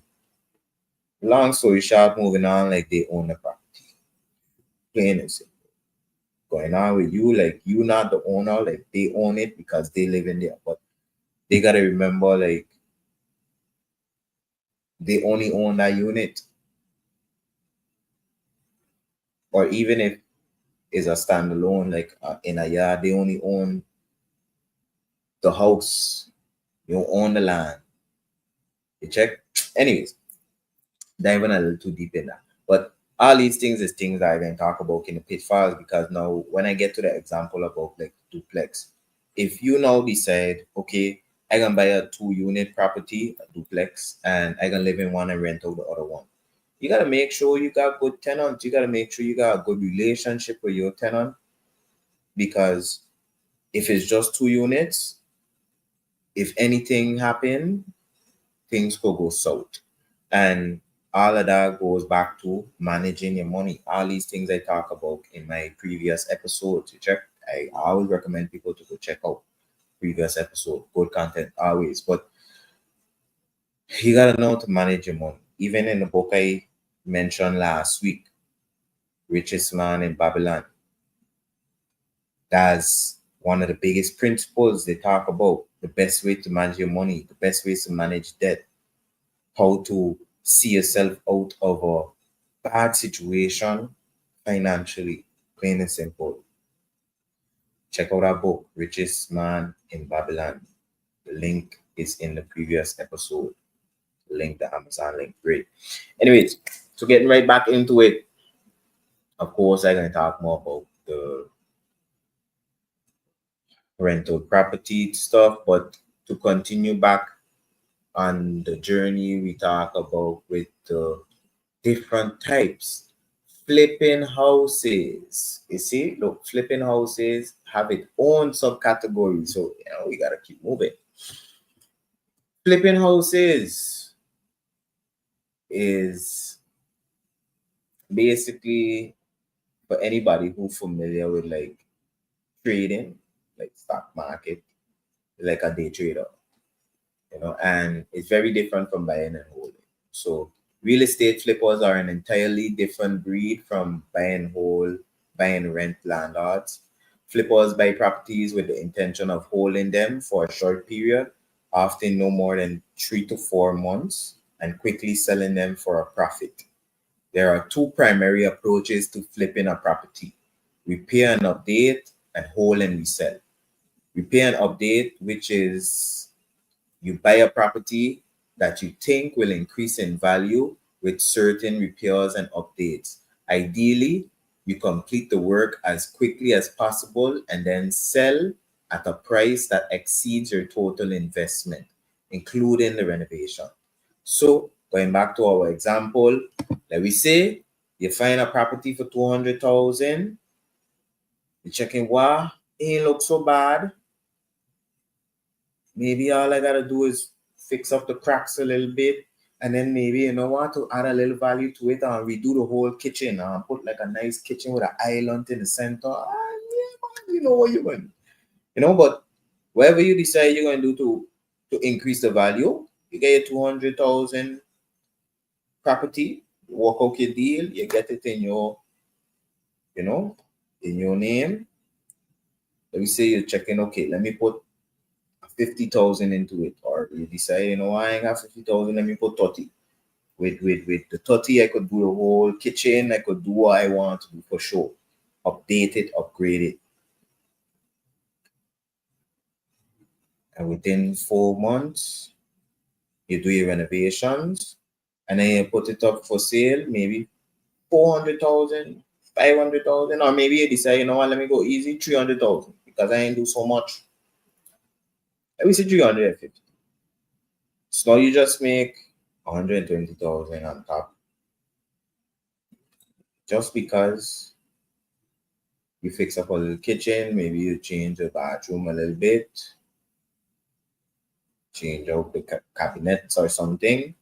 Speaker 1: long story short, moving on like they own the property. Plain and simple. Going on with you like you not the owner, like they own it because they live in there. But they gotta remember like they only own that unit, or even if it's a standalone, like in a yard, they only own the house. You don't own the land. You check. Anyways, diving a little too deep in that. But all these things is things that I can talk about in the pitfalls because now when I get to the example about like duplex, if you now decide, okay, I can buy a 2 unit property, a duplex, and I can live in one and rent out the other one. You gotta make sure you got good tenants. You gotta make sure you got a good relationship with your tenant because if it's just 2 units, if anything happen, things could go south. And all of that goes back to managing your money. All these things I talk about in my previous episodes. You check. I always recommend people to go check out previous episode. Good content always. But you gotta know to manage your money. Even in the book I mentioned last week, Richest Man in Babylon, that's one of the biggest principles they talk about. The best way to manage your money, the best ways to manage debt, how to see yourself out of a bad situation financially, plain and simple. Check out our book, Richest Man in Babylon. The link is in the previous episode. link, the Amazon link. Great. Anyways, so getting right back into it, of course, I'm going to talk more about the rental property stuff, but to continue back on the journey we talk about with the different types. Flipping houses. You see, look, flipping houses have its own subcategory. So, we got to keep moving. Flipping houses is basically for anybody who's familiar with like trading, like stock market, like a day trader, and it's very different from buying and holding. So real estate flippers are an entirely different breed from buy and hold, buy and rent landlords. Flippers buy properties with the intention of holding them for a short period, often no more than 3 to 4 months, and quickly selling them for a profit. There are two primary approaches to flipping a property: repair and update, and hold and resell. Repair and update, which is you buy a property that you think will increase in value with certain repairs and updates. Ideally, you complete the work as quickly as possible and then sell at a price that exceeds your total investment, including the renovation. So, going back to our example, let me say you find a property for 200,000. You're checking, wow, ain't look so bad. Maybe all I gotta do is fix up the cracks a little bit, and then maybe to add a little value to it and redo the whole kitchen and put like a nice kitchen with an island in the center. Yeah, man, you know what you're going, but whatever you decide you're going to do to increase the value, you get your 200,000 property, you work out your deal, you get it in your, in your name. Let me say you're checking, okay, let me put 50,000 into it, or you decide, I ain't got 50,000, let me put 30. With the 30, I could do the whole kitchen, I could do what I want to do for sure. Update it, upgrade it. And within 4 months, you do your renovations, and then you put it up for sale, maybe 400,000, 500,000, or maybe you decide, let me go easy, 300,000, because I ain't do so much. Let me say 350. So now you just make 120,000 on top, just because you fix up a little kitchen, maybe you change the bathroom a little bit, change out the cabinets or something.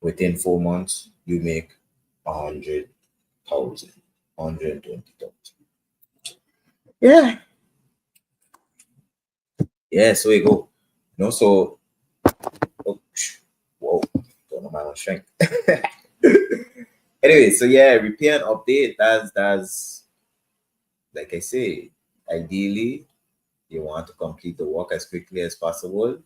Speaker 1: Within 4 months, you make 100,000, 120,000. Yeah. Yeah, so we go. So, oh, whoa, don't know my own strength. Anyway, so yeah, repair and update. That's like I say, ideally, you want to complete the work as quickly as possible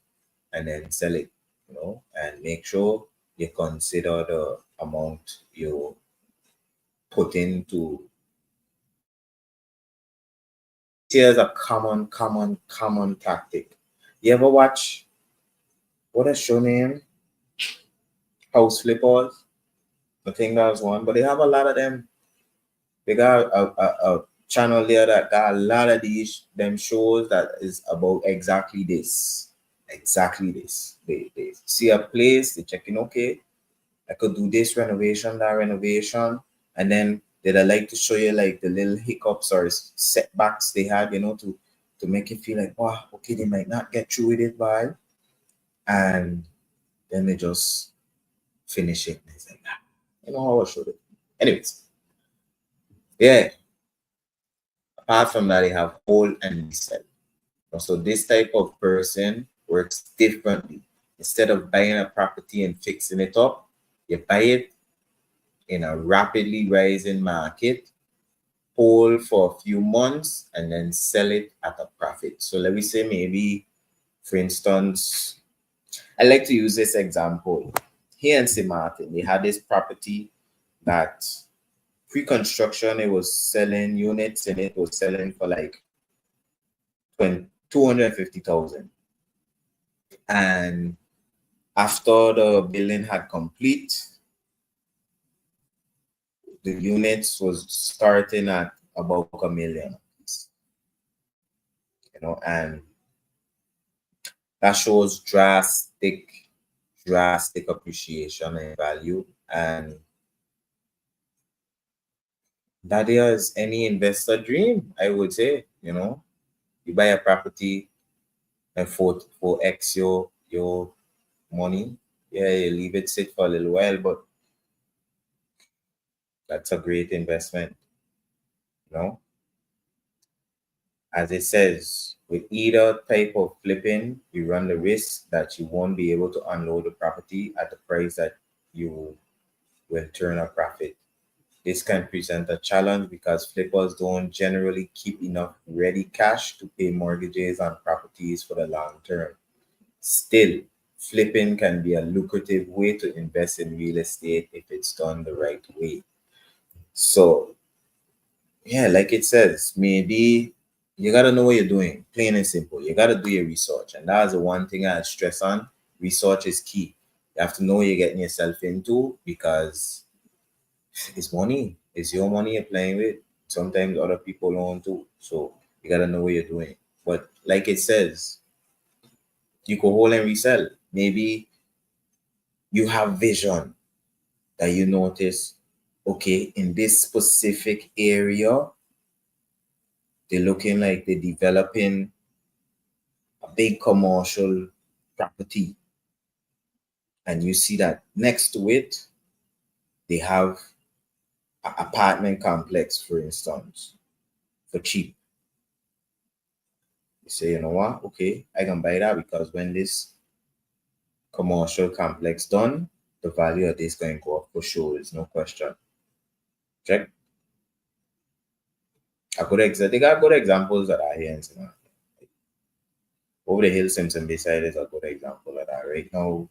Speaker 1: and then sell it, and make sure you consider the amount you put into. Here's a common tactic. You ever watch what a show name? House Flippers. I think that was one, but they have a lot of them. They got a channel there that got a lot of these them shows that is about exactly this. Exactly this. They see a place, they checking, okay, I could do this renovation, that renovation, and then they'd like to show you like the little hiccups or setbacks they had, to make you feel like, wow, okay, they might not get through with it, but and then they just finish it. And it's like, how I showed it. Anyways, yeah. Apart from that, they have hold and resell. So this type of person works differently. Instead of buying a property and fixing it up, you buy it in a rapidly rising market, hold for a few months, and then sell it at a profit. So let me say maybe, for instance, I like to use this example. Here in St. Martin, they had this property that pre-construction, it was selling units, and it was selling for like 250,000. And after the building had complete, the units was starting at about 1 million, and that shows drastic appreciation in value. And that is any investor dream, I would say. You buy a property and for X your money. Yeah, you leave it sit for a little while, but that's a great investment, you know. As it says, with either type of flipping, you run the risk that you won't be able to unload the property at the price that you will turn a profit. This can present a challenge because flippers don't generally keep enough ready cash to pay mortgages on properties for the long term. Still, flipping can be a lucrative way to invest in real estate if it's done the right way. So, yeah, like it says, maybe you got to know what you're doing, plain and simple. You got to do your research. And that's the one thing I stress on. Research is key. You have to know what you're getting yourself into because it's money. It's your money you're playing with. Sometimes other people own too. So you got to know what you're doing. But like it says, you go hold and resell. Maybe you have vision that you notice, okay, in this specific area, they're looking like they're developing a big commercial property. And you see that next to it, they have an apartment complex, for instance, for cheap. You say, you know what? Okay, I can buy that because when this commercial complex done, the value of this going to go up for sure. There's no question. Check. They got good examples that are here in Sinai. Over the hill, Simpson beside is a good example of that. Right now,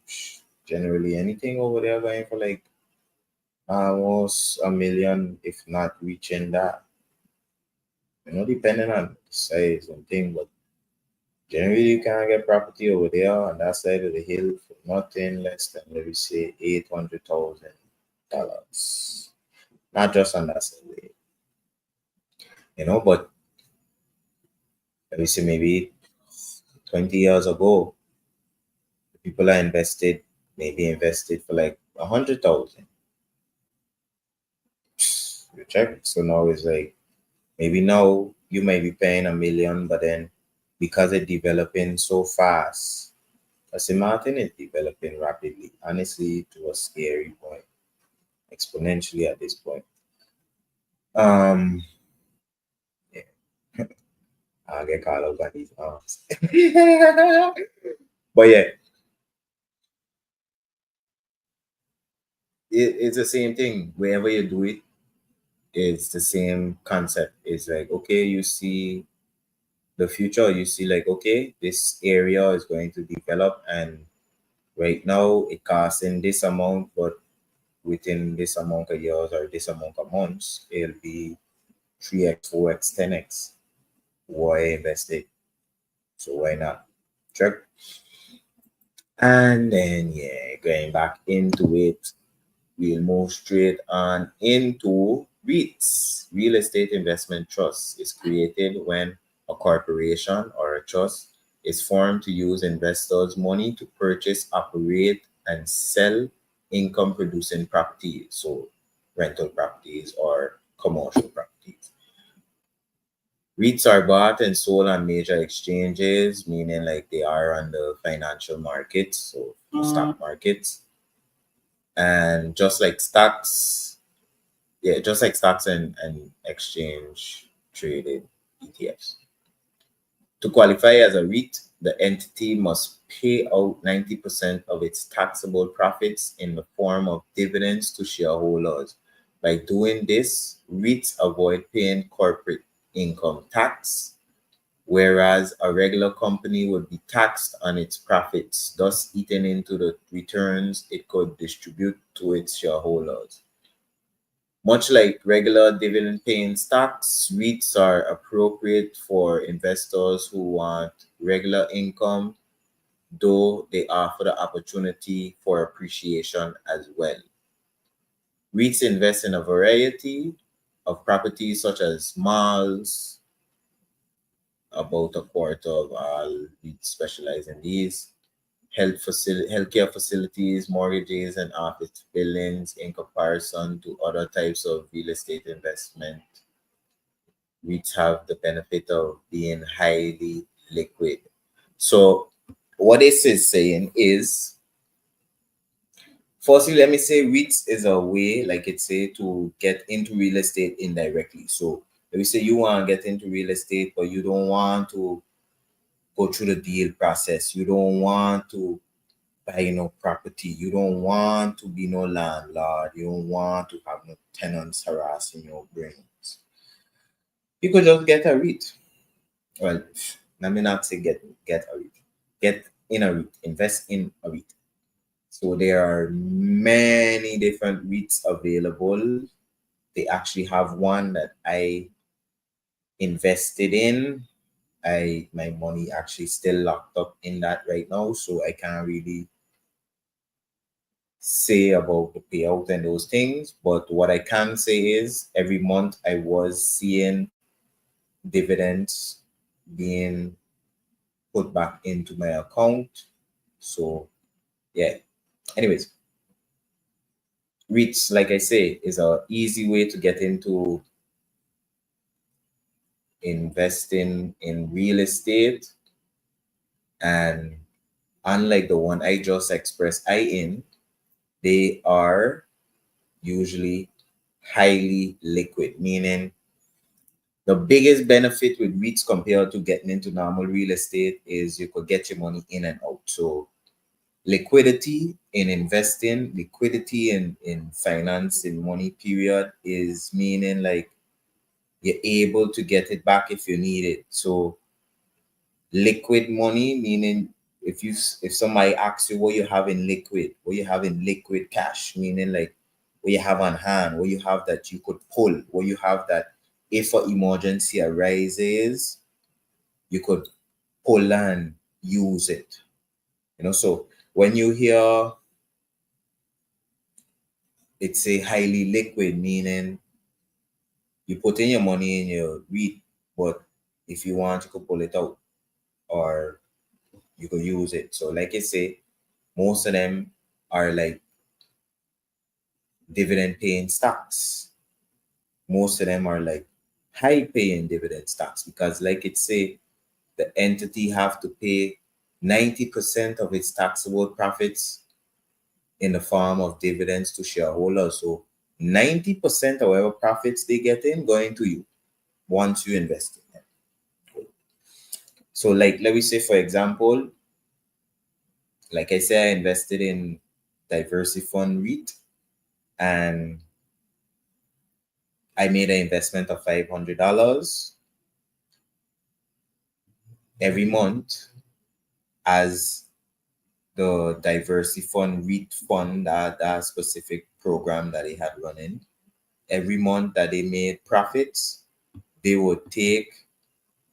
Speaker 1: generally anything over there going for like almost 1 million, if not reaching that. Depending on the size and thing, but generally you can get property over there on that side of the hill for nothing less than, let me say, $800,000. Not just on that side of the hill, but let me say maybe 20 years ago, people are invested for like 100,000. You check. So now it's like maybe now you might be paying 1 million, but then because it's developing so fast, St. Martin is developing rapidly, honestly, to a scary point, exponentially at this point. Yeah, I'll get caught up on these arms. But yeah, it's the same thing. Wherever you do it, it's the same concept. It's like, okay, you see the future, you see like, okay, this area is going to develop, and right now it costs in this amount, but within this amount of years or this amount of months, it'll be 3x, 4x, 10x. Why invest it? So why not? Check. And then, yeah, going back into it, we'll move straight on into REITs. Real estate investment trust is created when a corporation or a trust is formed to use investors' money to purchase, operate, and sell income producing properties, so rental properties or commercial properties. REITs are bought and sold on major exchanges, meaning like they are on the financial markets, so stock markets. And just like stocks and exchange traded ETFs. To qualify as a REIT, the entity must pay out 90% of its taxable profits in the form of dividends to shareholders. By doing this, REITs avoid paying corporate income tax, whereas a regular company would be taxed on its profits, thus eating into the returns it could distribute to its shareholders. Much like regular dividend paying stocks, REITs are appropriate for investors who want regular income though they offer the opportunity for appreciation as well. REITs invest in a variety of properties such as malls, about a quarter of all REITs specialize in these, healthcare facilities, mortgages, and office buildings in comparison to other types of real estate investment. REITs have the benefit of being highly liquid. So, what this is saying is, firstly, let me say REITs is a way, like it say, to get into real estate indirectly. So, let me say you want to get into real estate, but you don't want to go through the deal process. You don't want to buy no property. You don't want to be no landlord. You don't want to have no tenants harassing your brains. You could just get a REIT. Well, let me not say get a REIT. Get in a REIT. Invest in a REIT. So there are many different REITs available. They actually have one that I invested in. I my money actually still locked up in that right now, so I can't really say about the payout and those things. But what I can say is every month I was seeing dividends being put back into my account. So yeah. Anyways, REITs, like I say, is a easy way to get into investing in real estate. And unlike the one I just expressed I in, they are usually highly liquid, meaning the biggest benefit with REITs compared to getting into normal real estate is you could get your money in and out. So liquidity in investing, liquidity in finance, in money period is meaning like you're able to get it back if you need it. So liquid money, meaning if somebody asks you what you have in liquid, what you have in liquid cash, meaning like what you have on hand, what you have that you could pull, what you have that if an emergency arises, you could pull and use it. So when you hear it's a highly liquid, meaning you put in your money in your REIT, but if you want, you could pull it out or you could use it. So like I say, most of them are like dividend paying stocks. Most of them are like high paying dividend stocks because like it say, the entity have to pay 90% of its taxable profits in the form of dividends to shareholders. So 90% of whatever profits they get in going to you once you invest in them. So like let me say for example, like I said, I invested in Diversifund REIT and I made an investment of $500 every month as the Diversifund REIT fund, that specific program that they had running. Every month that they made profits, they would take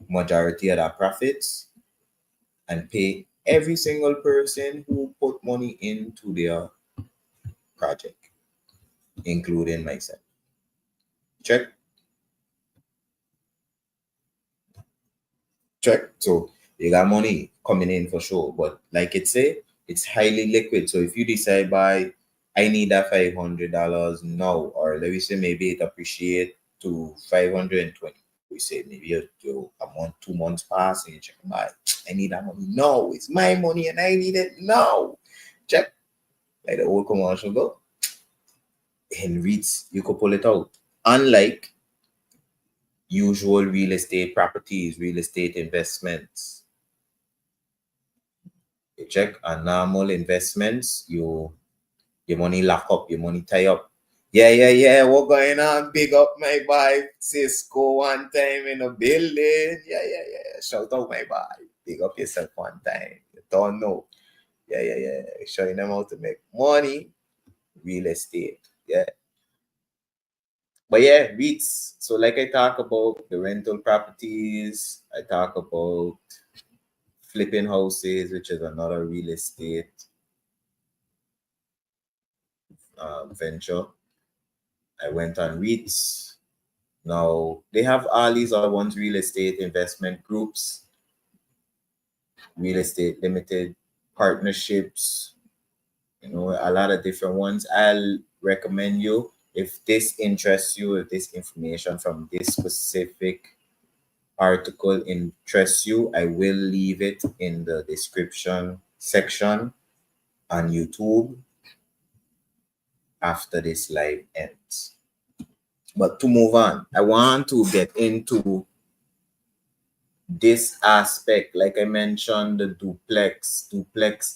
Speaker 1: majority of that profits and pay every single person who put money into their project, including myself. Check, check. So you got money coming in for sure. But like it say, it's highly liquid. So if you decide by I need that $500 now, or let me say maybe it appreciate to 520. We say maybe a month, 2 months pass and you check my I need that money. No, it's my money and I need it now. Check. Like the old commercial go. In REITs, you could pull it out. Unlike usual real estate properties, real estate investments. You check on normal investments, your money lock up, your money tie up. Yeah, yeah, yeah. What going on? Big up my boy Cisco one time in a building. Yeah, yeah, yeah. Shout out my boy. Big up yourself one time. You don't know. Yeah, yeah, yeah. Showing them how to make money. Real estate. Yeah. But yeah, REITs. So like I talk about the rental properties, I talk about flipping houses, which is another real estate venture. I went on REITs. Now they have all these other ones, real estate investment groups, real estate limited partnerships, a lot of different ones. I'll recommend you, if this interests you, if this information from this specific article interests you, I will leave it in the description section on YouTube after this live ends. But to move on, I want to get into this aspect, like I mentioned, the duplex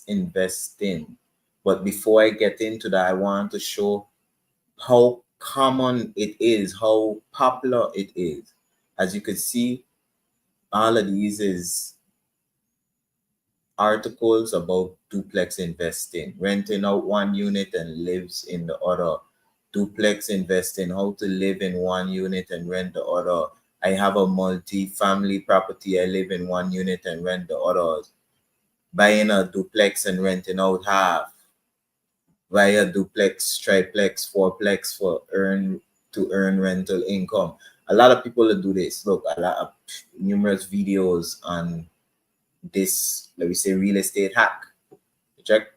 Speaker 1: investing. But before I get into that, I want to show how common it is, how popular it is. As you can see, all of these is articles about duplex investing, renting out one unit and lives in the other. Duplex investing, how to live in one unit and rent the other. I have a multi-family property. I live in one unit and rent the others. Buying a duplex and renting out half. Via duplex, triplex, fourplex to earn rental income. A lot of people do this. Look, a lot of numerous videos on this, let me say, real estate hack. Check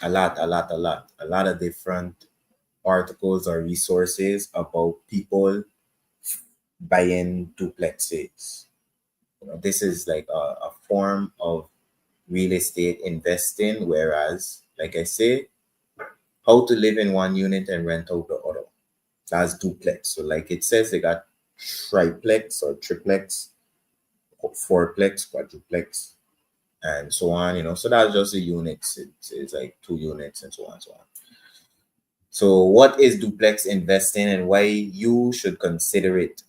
Speaker 1: a lot of different articles or resources about people buying duplexes. This is like a form of real estate investing, whereas, like I say, how to live in one unit and rent out the other. That's duplex. So, like it says, they got triplex or triplex, fourplex, quadruplex, and so on. So that's just the units. It's like 2 units and so on and so on. So, what is duplex investing and why you should consider it?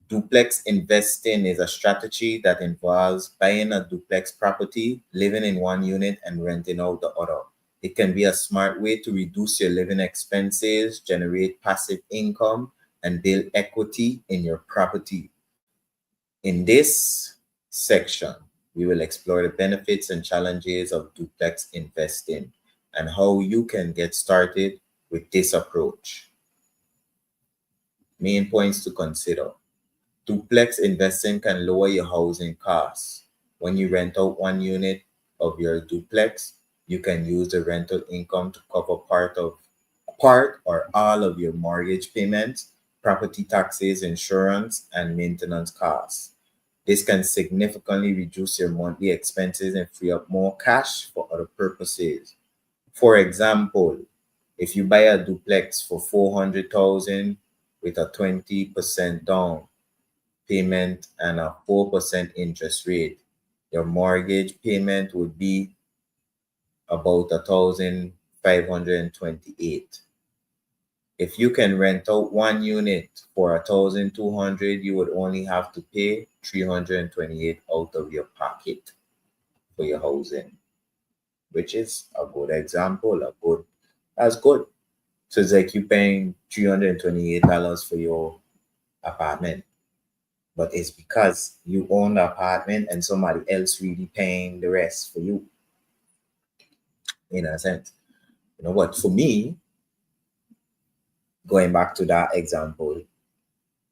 Speaker 1: Duplex investing is a strategy that involves buying a duplex property, living in one unit, and renting out the other. It can be a smart way to reduce your living expenses, generate passive income, and build equity in your property. In this section, we will explore the benefits and challenges of duplex investing and how you can get started with this approach. Main points to consider. Duplex investing can lower your housing costs. When you rent out one unit of your duplex, you can use the rental income to cover part or all of your mortgage payments, property taxes, insurance, and maintenance costs. This can significantly reduce your monthly expenses and free up more cash for other purposes. For example, if you buy a duplex for 400,000 with a 20% down payment and a 4% interest rate, your mortgage payment would be about 1,528. If you can rent out one unit for 1,200, you would only have to pay 328 out of your pocket for your housing, which is a good example. That's good. So it's like you paying $328 for your apartment, but it's because you own the apartment and somebody else really paying the rest for you, in a sense. What, for me, going back to that example,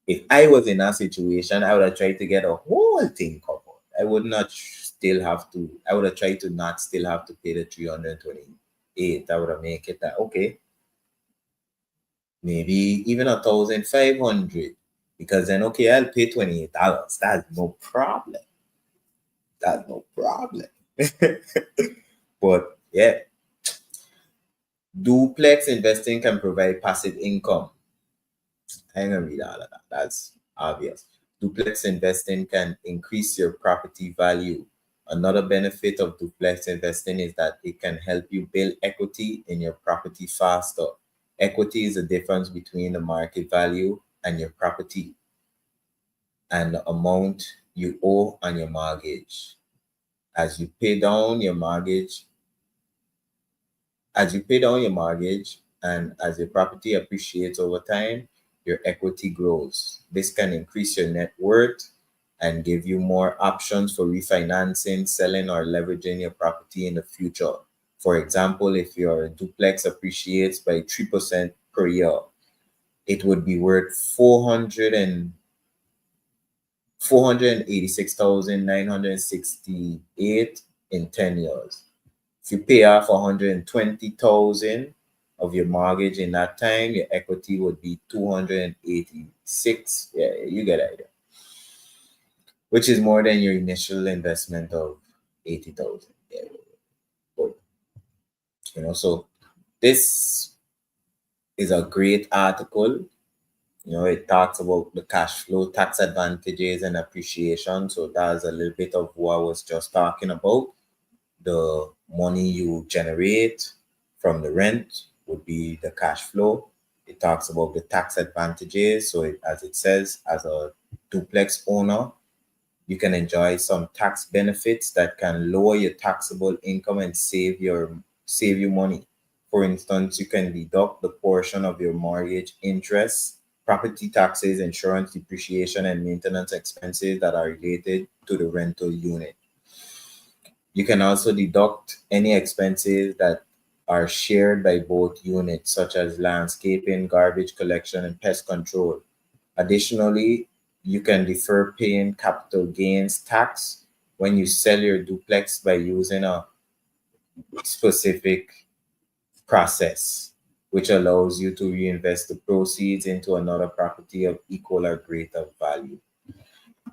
Speaker 1: if I was in that situation, I would have tried to get a whole thing covered. I would have tried to not still have to pay the 328. I would have make it that, okay, maybe even 1,500. Because then, okay, I'll pay $28. That's no problem. That's no problem. But yeah, duplex investing can provide passive income. I ain't gonna read all of that. That's obvious. Duplex investing can increase your property value. Another benefit of duplex investing is that it can help you build equity in your property faster. Equity is the difference between the market value and your property and the amount you owe on your mortgage. As you pay down your mortgage, and as your property appreciates over time, your equity grows. This can increase your net worth and give you more options for refinancing, selling, or leveraging your property in the future. For example, if your duplex appreciates by 3% per year, it would be worth 486,968 in 10 years. If you pay off 120,000 of your mortgage in that time, your equity would be 286. Yeah, you get it, which is more than your initial investment of 80,000. Yeah, but, so this is a great article. It talks about the cash flow, tax advantages, and appreciation. So that's a little bit of what I was just talking about. The money you generate from the rent would be the cash flow. It talks about the tax advantages. So as it says, as a duplex owner, you can enjoy some tax benefits that can lower your taxable income and save you money. For instance, you can deduct the portion of your mortgage interest, property taxes, insurance, depreciation, and maintenance expenses that are related to the rental unit. You can also deduct any expenses that are shared by both units, such as landscaping, garbage collection, and pest control. Additionally, you can defer paying capital gains tax when you sell your duplex by using a specific process, which allows you to reinvest the proceeds into another property of equal or greater value.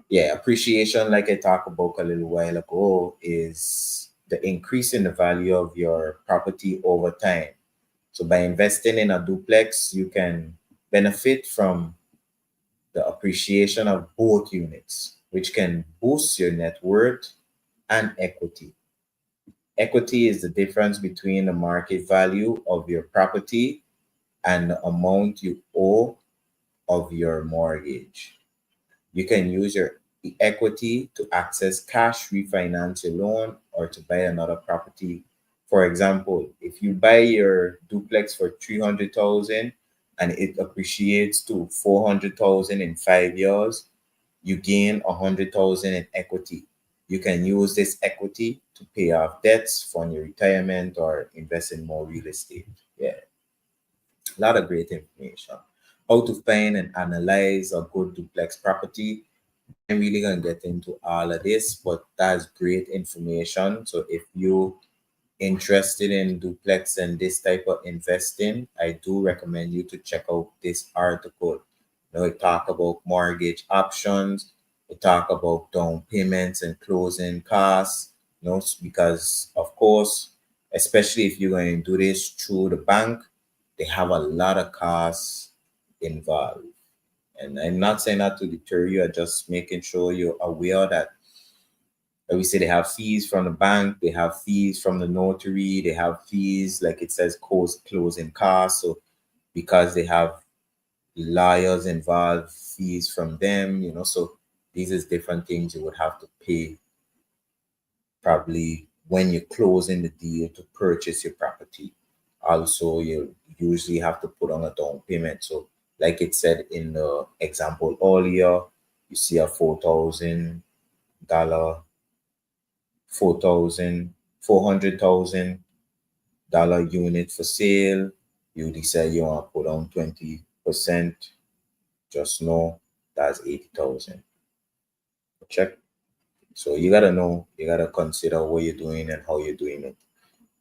Speaker 1: Yeah, appreciation, like I talked about a little while ago, is the increase in the value of your property over time. So by investing in a duplex, you can benefit from the appreciation of both units, which can boost your net worth and equity. Equity is the difference between the market value of your property and the amount you owe of your mortgage. You can use your equity to access cash, refinance your loan, or to buy another property. For example, if you buy your duplex for 300,000 and it appreciates to 400,000 in 5 years, you gain 100,000 in equity. You can use this equity to pay off debts, fund your retirement, or invest in more real estate. Yeah, a lot of great information. How to find and analyze a good duplex property. I'm really gonna get into all of this, but that's great information. So if you interested in duplex and this type of investing, I do recommend you to check out this article. It talk about mortgage options, it talk about down payments and closing costs, because of course, especially if you're going to do this through the bank, they have a lot of costs involved. And I'm not saying that to deter you, I'm just making sure you're aware that we say they have fees from the bank, they have fees from the notary, they have fees, like it says, closing costs. So because they have lawyers involved, fees from them, so these is different things you would have to pay probably when you're closing the deal to purchase your property. Also, you usually have to put on a down payment. So like it said in the example earlier, you see a $4,000 $400,000 unit for sale. You decide you want to put on 20%. Just know that's 80,000. Check. So you gotta know, you gotta consider what you're doing and how you're doing it.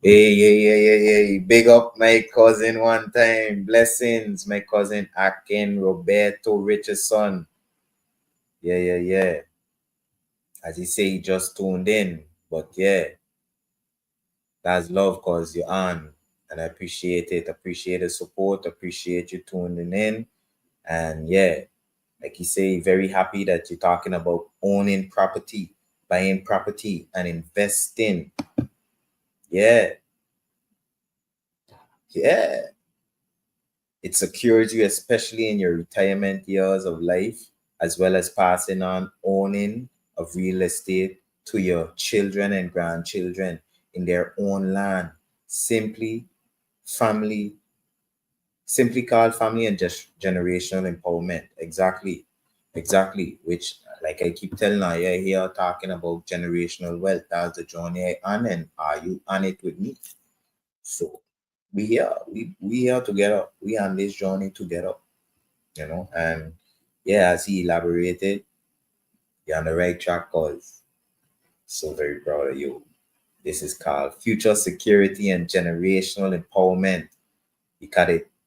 Speaker 1: Hey, hey, hey, hey, hey, big up my cousin one time. Blessings, my cousin Akin Roberto Richardson. Yeah, yeah, yeah. As he say, he just tuned in. But yeah, that's love because you're on. And I appreciate it. Appreciate the support. Appreciate you tuning in. And yeah, like you say, very happy that you're talking about owning property, buying property, and investing. Yeah, yeah. It secures you, especially in your retirement years of life, as well as passing on owning of real estate to your children and grandchildren in their own land. Simply family, simply called family and just generational empowerment. Exactly. Exactly. Which, like I keep telling her, you're here talking about generational wealth. That's the journey I on, and are you on it with me? So we here, we here together. We on this journey together, And yeah, as he elaborated, you're on the right track, cause so very proud of you. This is called future security and generational empowerment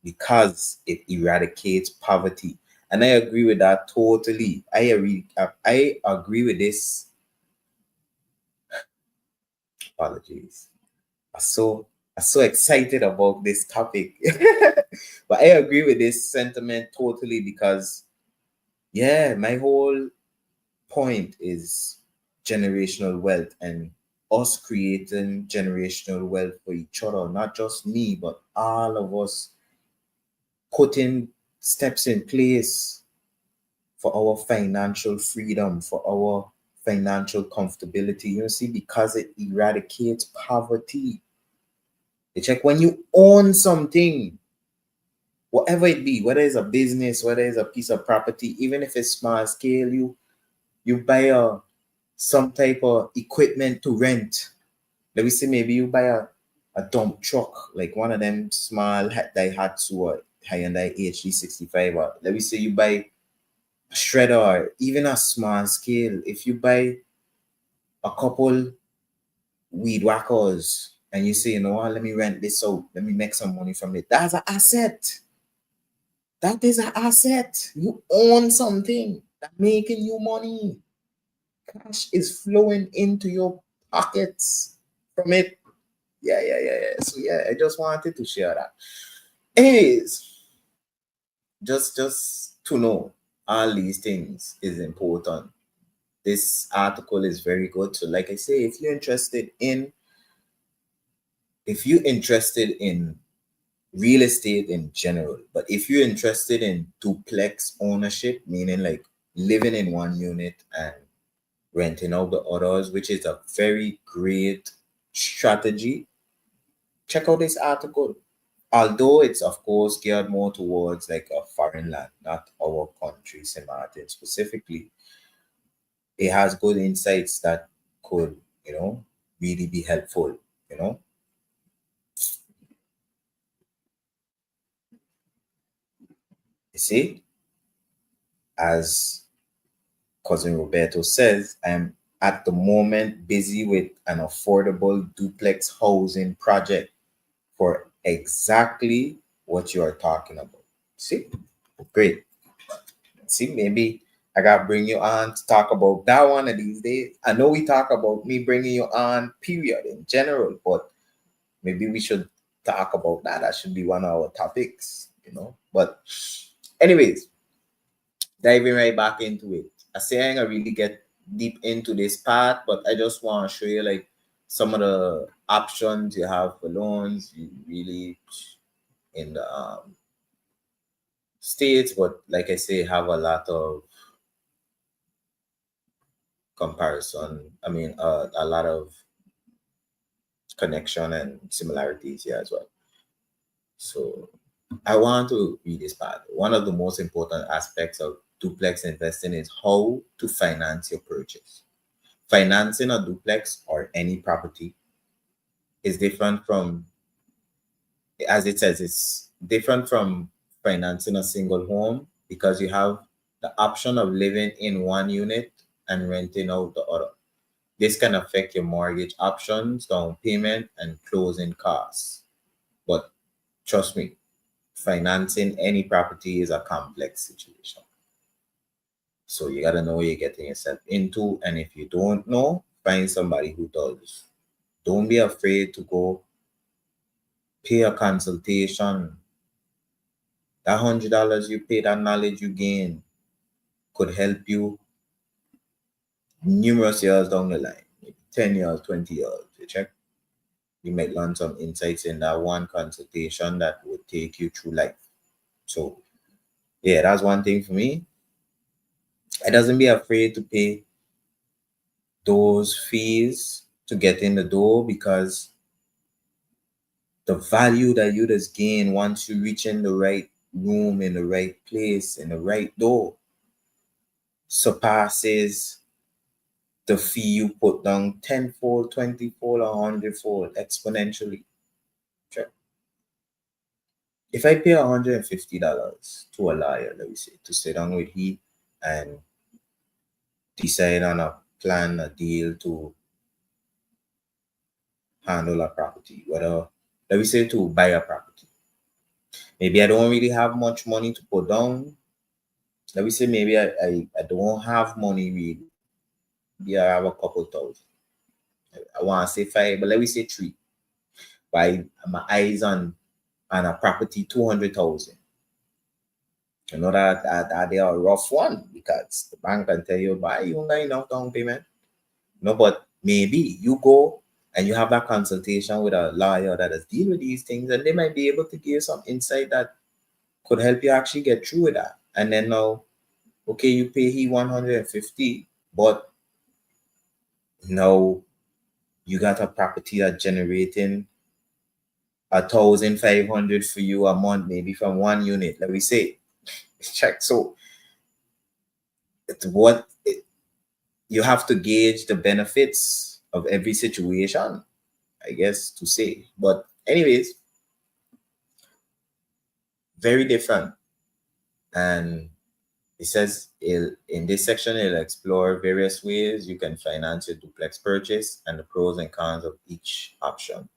Speaker 1: because it eradicates poverty. And I agree with that totally. I agree with this. Apologies. I'm so I'm so excited about this topic. But I agree with this sentiment totally because yeah, my whole point is generational wealth and us creating generational wealth for each other, not just me, but all of us putting steps in place for our financial freedom, for our financial comfortability. You see, because it eradicates poverty. It's like when you own something, whatever it be, whether it's a business, whether it's a piece of property, even if it's small scale, you buy some type of equipment to rent. Let me say maybe you buy a dump truck, like one of them small Daihatsu or Hyundai HD65. Or let me say you buy a shredder or even a small scale. If you buy a couple weed whackers and you say, you know what, let me rent this out, let me make some money from it. That's an asset. That is an asset. You own something that making you money. Cash is flowing into your pockets from it. Yeah. So yeah, I just wanted to share that. Anyways, just to know all these things is important. This article is very good. So like I say, if you're interested in real estate in general, but if you're interested in duplex ownership, meaning like living in one unit and renting out the others, which is a very great strategy, check out this article. Although it's of course geared more towards like a foreign land, not our country, St. Martin specifically, it has good insights that could, really be helpful, you know. You see, as cousin Roberto says, I'm at the moment busy with an affordable duplex housing project for exactly what you are talking about. See, great. See, maybe I gotta bring you on to talk about that one of these days. I know we talk about me bringing you on, period, in general, but maybe we should talk about that. That should be one of our topics. But, anyways, diving right back into it. I say I ain't gonna really get deep into this part, but I just want to show you like some of the options you have for loans. You really in the states, but like I say, have a lot of comparison. I mean, a lot of connection and similarities here as well. So I want to read this part. One of the most important aspects of duplex investing is how to finance your purchase. Financing a duplex or any property is different from, as it says, it's different from financing a single home because you have the option of living in one unit and renting out the other. This can affect your mortgage options, down payment, and closing costs. But trust me, financing any property is a complex situation. So you got to know what you're getting yourself into. And if you don't know, find somebody who does. Don't be afraid to go pay a consultation. That $100 you pay, that knowledge you gain could help you numerous years down the line, maybe 10 years, 20 years. You check. You might learn some insights in that one consultation that would take you through life. So, yeah, that's one thing for me. I doesn't be afraid to pay those fees to get in the door because the value that you just gain once you reach in the right room, in the right place, in the right door, surpasses the fee you put down tenfold, 20-fold, or 100-fold exponentially. Check. If I pay $150 to a lawyer, let me say, to sit down with he and decide on a plan, a deal to handle a property, whether, let me say, to buy a property. Maybe I don't really have much money to put down. Let me say maybe I don't have money really. Maybe I have a couple thousand. I want to say five, but let me say three. But my eyes on a property 200,000. You know that they are a rough one because the bank can tell you, buy you got enough down payment. No, but maybe you go and you have that consultation with a lawyer that has deal with these things, and they might be able to give you some insight that could help you actually get through with that. And then now, okay, you pay he 150, but now you got a property that generating 1,500 for you a month, maybe from one unit. Let me say, check. So it's you have to gauge the benefits of every situation, I guess to say. But anyways, very different. And it says in this section, it'll explore various ways you can finance your duplex purchase and the pros and cons of each option.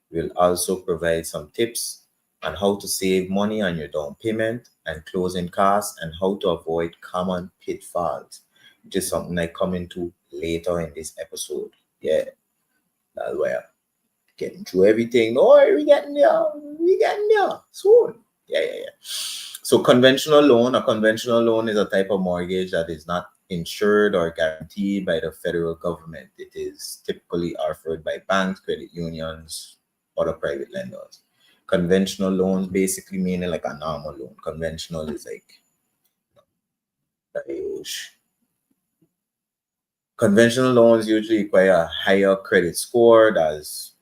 Speaker 1: We'll also provide some tips on how to save money on your down payment and closing costs and how to avoid common pitfalls, which is something I come into later in this episode. Yeah, that's where getting through everything. Oh, we getting there. We getting there soon. Yeah. So a conventional loan is a type of mortgage that is not insured or guaranteed by the federal government. It is typically offered by banks, credit unions, other private lenders. Conventional loans basically meaning like a normal loan. Conventional is like conventional loans usually require a higher credit score that's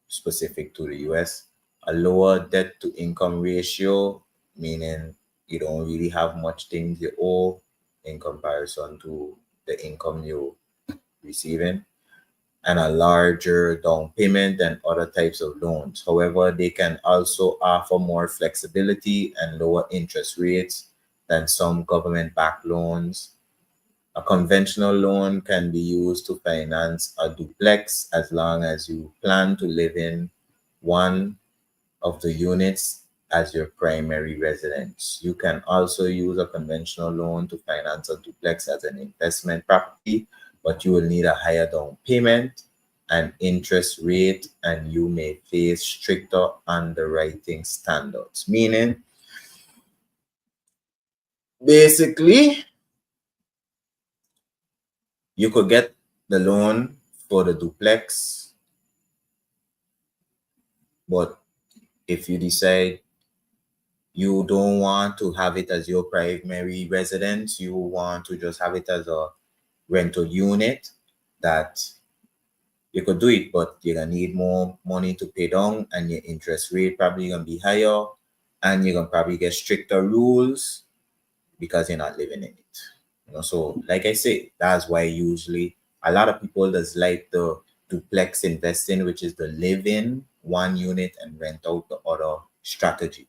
Speaker 1: specific to the US, a lower debt to income ratio, meaning you don't really have much things you owe in comparison to the income you're receiving, and a larger down payment than other types of loans. However, they can also offer more flexibility and lower interest rates than some government backed loans. A conventional loan can be used to finance a duplex as long as you plan to live in one of the units as your primary residence. You can also use a conventional loan to finance a duplex as an investment property, but you will need a higher down payment and interest rate, and you may face stricter underwriting standards. Meaning, basically, you could get the loan for the duplex, but if you decide you don't want to have it as your primary residence, you want to just have it as a rental unit, that you could do it, but you're gonna need more money to pay down, and your interest rate probably gonna be higher, and you're gonna probably get stricter rules because you're not living in it. So like I say, that's why usually a lot of people just like the duplex investing, which is the live in one unit and rent out the other strategy.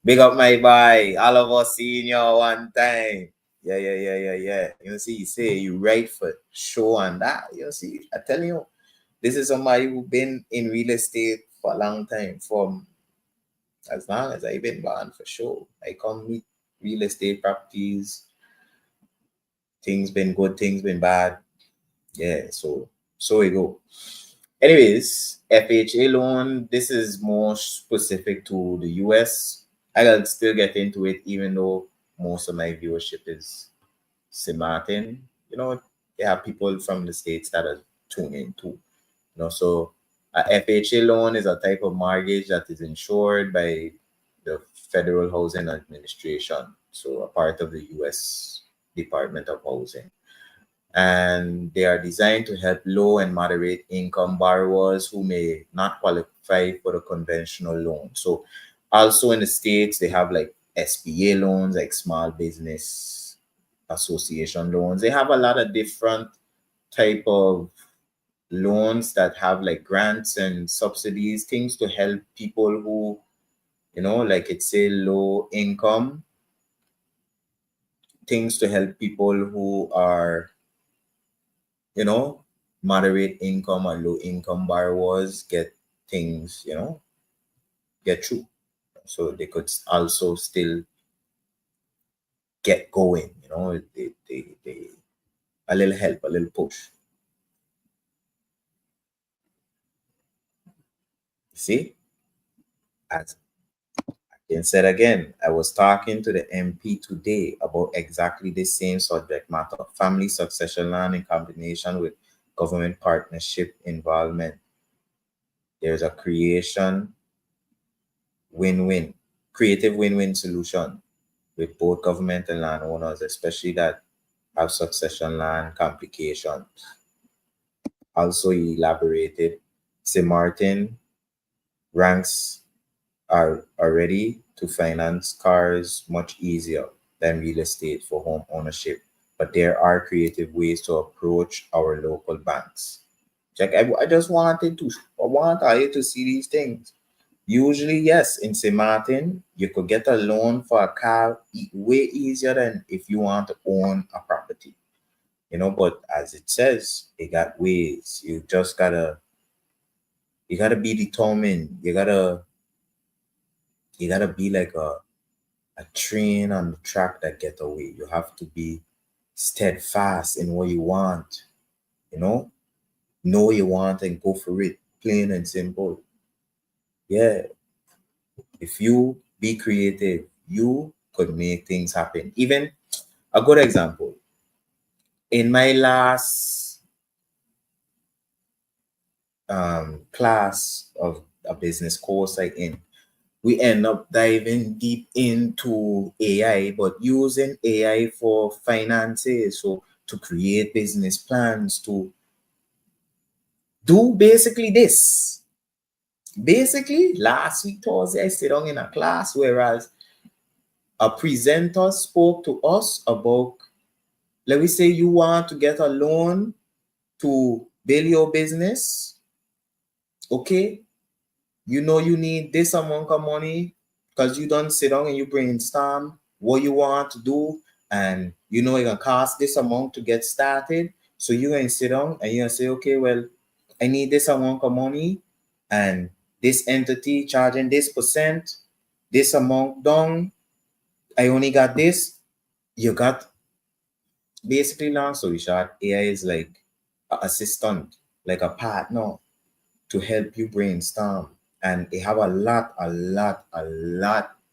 Speaker 1: Big up my boy. All of us seen you one time. Yeah. You see, you say you right for show and that. You see, I tell you, this is somebody who been in real estate for a long time, from as long as I've been born for sure. I come meet real estate properties. Things been good, things been bad. Yeah, so we go. Anyways, FHA loan, this is more specific to the US. I'll still get into it, even though most of my viewership is Martin. They have people from the States that are tuning in too. So a FHA loan is a type of mortgage that is insured by the Federal Housing Administration, so a part of the US Department of Housing. And they are designed to help low and moderate income borrowers who may not qualify for the conventional loan. So also in the States, they have like SBA loans, like small business association loans. They have a lot of different type of loans that have like grants and subsidies, things to help people who, like it's a low income, things to help people who are, you know, moderate income or low income borrowers get things, get through. So they could also still get going, they a little help, a little push. See, as Again said again, I was talking to the MP today about exactly the same subject matter, family succession land in combination with government partnership involvement. There's a win-win, creative win-win solution with both government and landowners, especially that have succession land complications. Also, he elaborated, St. Martin ranks are ready to finance cars much easier than real estate for home ownership, but there are creative ways to approach our local banks. Jack, I just I want you to see these things. Usually, yes, in St. Martin, you could get a loan for a car way easier than if you want to own a property. But as it says, it got ways. You gotta be determined. You gotta be like a train on the track that get away. You have to be steadfast in what you want, you know, know what you want and go for it, plain and simple. Yeah, if you be creative, you could make things happen. Even a good example, in my last class of a business course I in, we end up diving deep into AI, but using AI for finances, so to create business plans, to do basically this. Basically, last week Thursday, I sit down in a class, whereas a presenter spoke to us about, let me say you want to get a loan to build your business, okay? You need this amount of money because you don't sit down and you brainstorm what you want to do, and it's gonna cost this amount to get started. So you're gonna sit down and you're gonna say, okay, well, I need this amount of money, and this entity charging this percent, this amount down. I only got this. You got basically, long story short, AI is like an assistant, like a partner to help you brainstorm. And they have a lot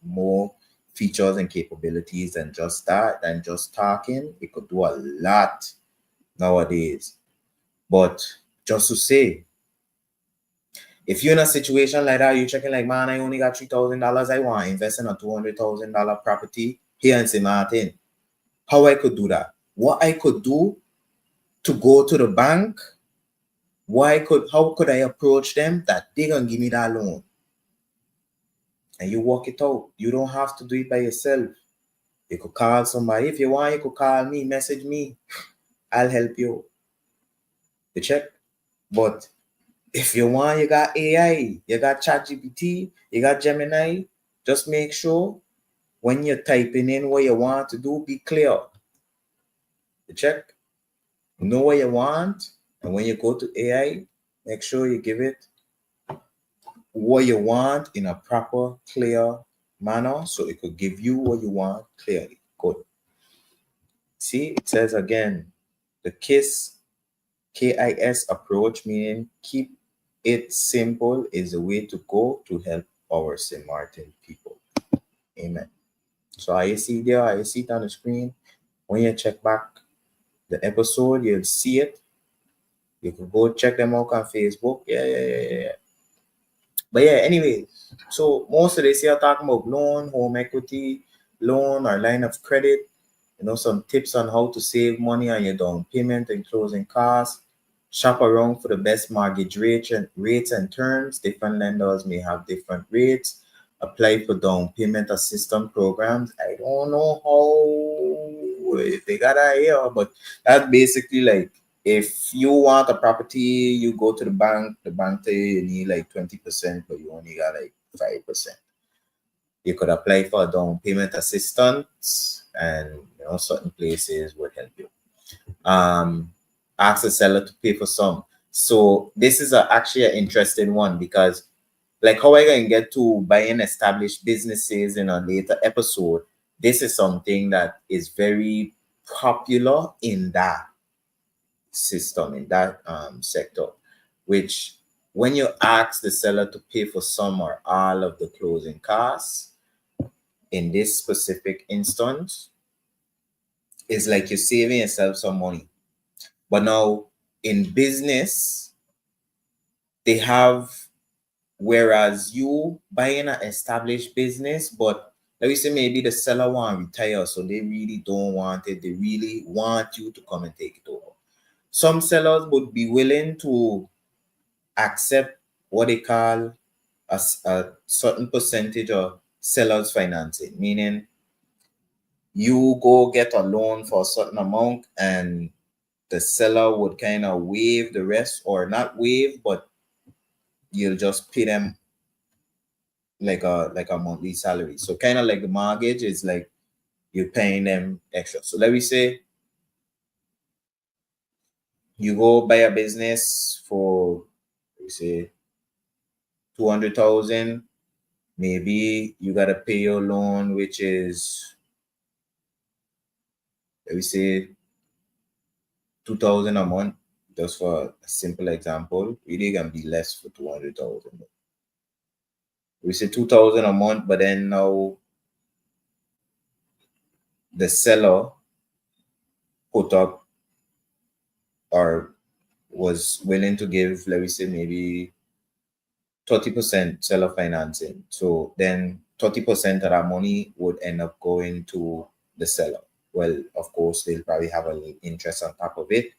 Speaker 1: more features and capabilities than just that, than just talking. It could do a lot nowadays. But just to say, if you're in a situation like that, you're checking like, man, I only got $3,000. I want to invest in a $200,000 property here in St. Martin. How I could do that? What I could do to go to the bank? How could I approach them that they're gonna give me that loan? And you work it out. You don't have to do it by yourself. You could call somebody. If you want, you could call me, message me. I'll help you. You check. But if you want, you got AI, you got ChatGPT, you got Gemini. Just make sure when you're typing in what you want to do, be clear. You check. Know what you want. And when you go to AI, make sure you give it what you want in a proper, clear manner so it could give you what you want clearly. Good. See, it says again, the KIS approach, meaning keep it simple, is the way to go to help our St. Martin people. Amen. So I see there, I see it on the screen. When you check back the episode, you'll see it. You can go check them out on Facebook. Yeah. But yeah, anyways, so most of this here talking about loan, home equity, loan or line of credit, some tips on how to save money on your down payment and closing costs. Shop around for the best mortgage rates and terms. Different lenders may have different rates. Apply for down payment assistance programs. I don't know how ooh, they got a here. But that's basically like if you want a property, you go to the bank tell you need like 20%, but you only got like 5%. You could apply for a down payment assistance, and certain places would help you. Um, Ask the seller to pay for some. So this is actually an interesting one because like how I can get to buying established businesses in a later episode, this is something that is very popular in that system, in that sector, which when you ask the seller to pay for some or all of the closing costs, in this specific instance, it's like you're saving yourself some money. But now in business, they have, whereas you buying an established business, but let me say maybe the seller want to retire, so they really don't want it. They really want you to come and take it over. Some sellers would be willing to accept what they call a certain percentage of sellers financing, meaning you go get a loan for a certain amount and the seller would kind of waive the rest, or not waive, but you'll just pay them like a monthly salary. So kind of like the mortgage is like you're paying them extra. So let me say you go buy a business for, let me say, 200,000. Maybe you gotta pay your loan, which is, let me say, 2,000 a month. Just for a simple example, really can be less for 200,000. We say 2,000 a month, but then now the seller put up or was willing to give, let me say, maybe 30% seller financing. So then 30% of that money would end up going to the seller. Well, of course, they'll probably have a little interest on top of it.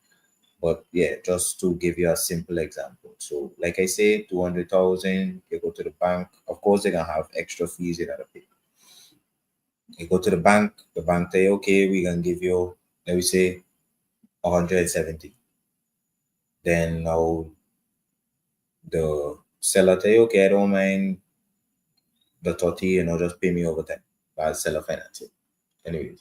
Speaker 1: But yeah, just to give you a simple example. So like I say, 200,000, you go to the bank. Of course, they're gonna have extra fees you gotta pay. You go to the bank say, okay, we can give you, let me say, 170. Then now the seller say, okay, I don't mind the 30, just pay me over time. That's seller financing. Anyways,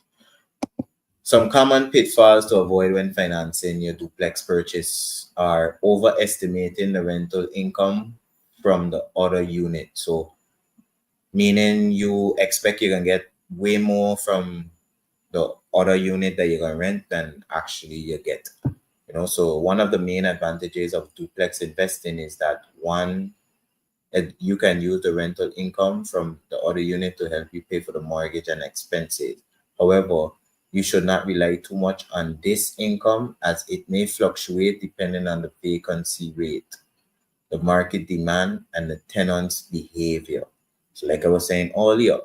Speaker 1: some common pitfalls to avoid when financing your duplex purchase are overestimating the rental income from the other unit. So meaning you expect you can get way more from the other unit that you're gonna rent than actually you get. So one of the main advantages of duplex investing is that one, you can use the rental income from the other unit to help you pay for the mortgage and expenses. However, you should not rely too much on this income as it may fluctuate depending on the vacancy rate, the market demand, and the tenant's behavior. So like I was saying earlier,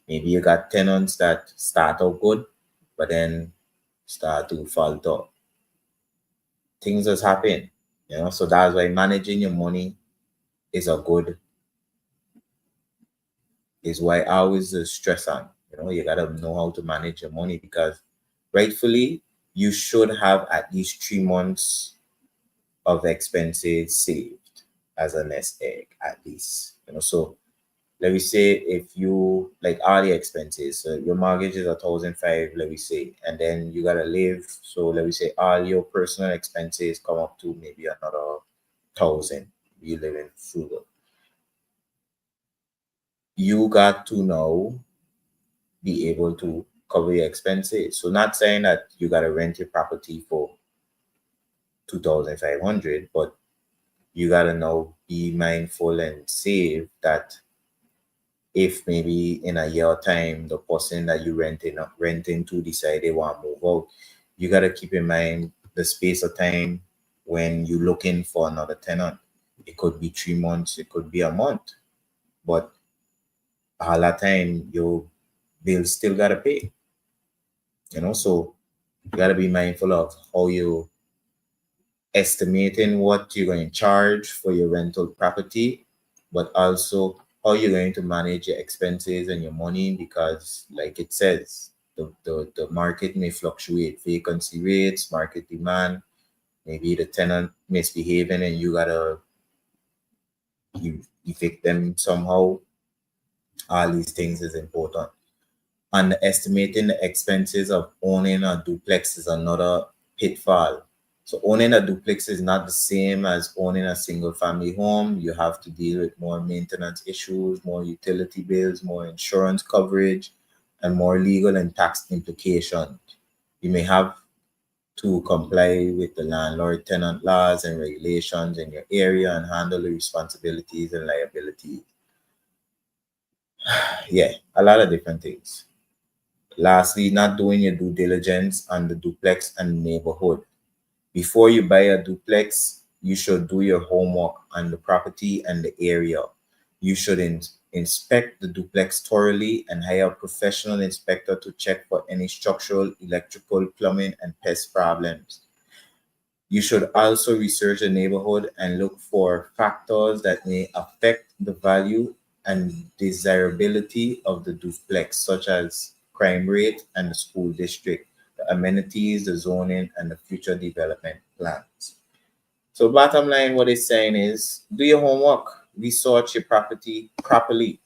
Speaker 1: maybe you got tenants that start out good, but then start to falter. Things just happen, so that's why managing your money is a good is why I always stress on. You gotta know how to manage your money because rightfully you should have at least 3 months of expenses saved as a nest egg, at least. So let me say if you like all the expenses, so your mortgage is 1,500, let me say, and then you gotta live. So let me say all your personal expenses come up to maybe another 1,000. You live in frugal. You got to now be able to cover your expenses. So not saying that you gotta rent your property for 2,500, but you gotta now be mindful and save that if maybe in a year time the person that you renting to decide they want to move out, you gotta keep in mind the space of time when you're looking for another tenant. It could be 3 months, it could be a month, but all that time your bills still gotta pay. So you gotta be mindful of how you estimating what you're going to charge for your rental property, but also how you're going to manage your expenses and your money because like it says, The market may fluctuate, vacancy rates, market demand, maybe the tenant misbehaving and you gotta evict them somehow. All these things is important. Underestimating the expenses of owning a duplex is another pitfall. So owning a duplex is not the same as owning a single family home. You have to deal with more maintenance issues, more utility bills, more insurance coverage, and more legal and tax implications. You may have to comply with the landlord tenant laws and regulations in your area and handle the responsibilities and liabilities. Yeah, a lot of different things. Lastly, not doing your due diligence on the duplex and neighborhood. Before you buy a duplex, you should do your homework on the property and the area. You should inspect the duplex thoroughly and hire a professional inspector to check for any structural, electrical, plumbing, and pest problems. You should also research the neighborhood and look for factors that may affect the value and desirability of the duplex, such as crime rate and the school district, the amenities, the zoning, and the future development plans. So, bottom line, what it's saying is do your homework, research your property properly.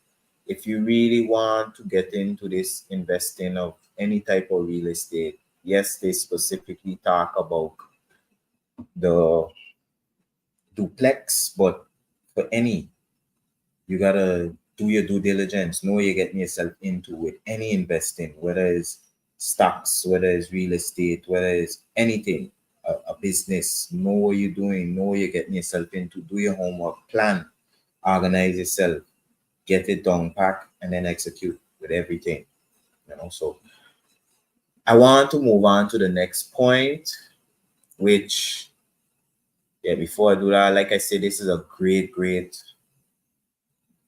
Speaker 1: If you really want to get into this investing of any type of real estate, yes, they specifically talk about the duplex, but for any, you gotta do your due diligence, know you're getting yourself into with any investing, whether it's stocks, whether it's real estate, whether it's anything, a business, know what you're doing, know what you're getting yourself into, do your homework, plan, organize yourself, get it done, pack, and then execute with everything. So I want to move on to the next point, which yeah, before I do that, like I said, this is a great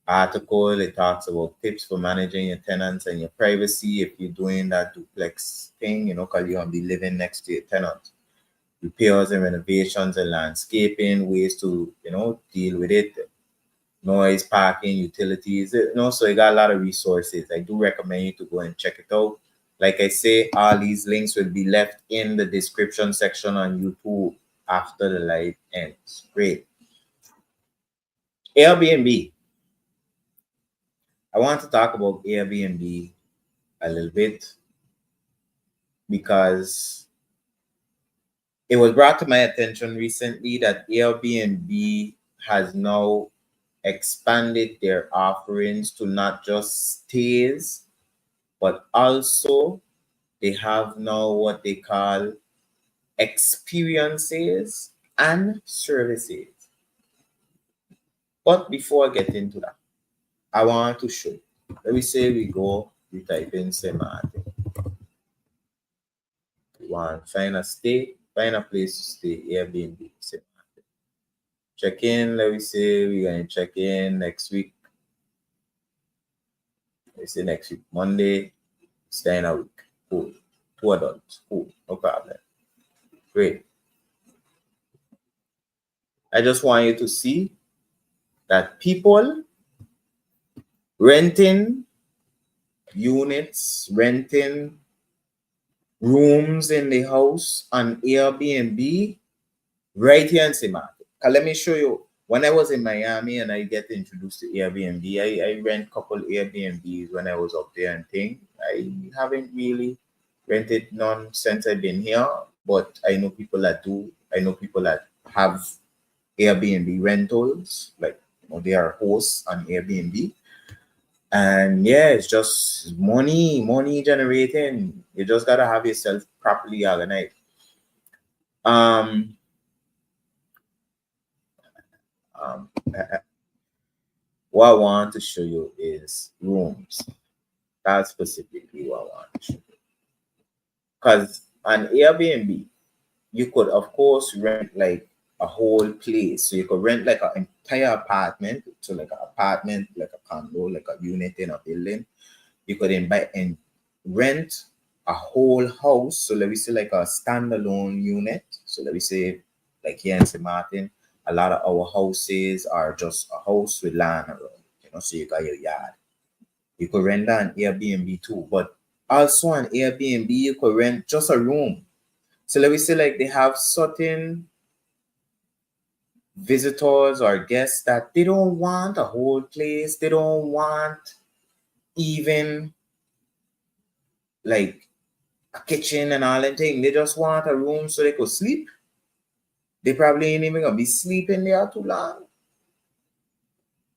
Speaker 1: article. It talks about tips for managing your tenants and your privacy if you're doing that duplex thing, because you're going to be living next to your tenant. Repairs and renovations and landscaping, ways to, deal with it, noise, parking, utilities, so you got a lot of resources. I do recommend you to go and check it out. Like I say, all these links will be left in the description section on YouTube after the live ends. Great. Airbnb. I want to talk about Airbnb a little bit because it was brought to my attention recently that Airbnb has now expanded their offerings to not just stays, but also they have now what they call experiences and services. But before I get into that, I want to show you. Let me say we type in St. Martin. We want to find a place to stay, Airbnb, St. Martin. Check in, let me say we're going to check in next week. Let's say next week, Monday, stay in a week. Cool. 2 adults. Cool. No problem. Great. I just want you to see that people renting units, renting rooms in the house on Airbnb right here in St. Martin. Let me show you. When I was in Miami and I get introduced to Airbnb, I rent a couple Airbnbs when I was up there and things. I haven't really rented none since I've been here, but I know people that do. I know people that have Airbnb rentals, like they are hosts on Airbnb. And yeah, it's just money generating. You just gotta have yourself properly organized. What I want to show you is rooms. That's specifically what I want to show you. Because on Airbnb, you could of course rent like a whole place. So you could rent like an entire apartment. So like an apartment, like a condo, like a unit in a building. You could invite and rent a whole house. So let me say like a standalone unit. So let me say like here in St. Martin, a lot of our houses are just a house with land around, so you got your yard. You could rent that on Airbnb too, but Also on Airbnb, you could rent just a room. So let me say like they have certain visitors or guests that they don't want a whole place. They don't want even like a kitchen and all that thing. They just want a room so they could sleep. They probably ain't even gonna be sleeping there too long.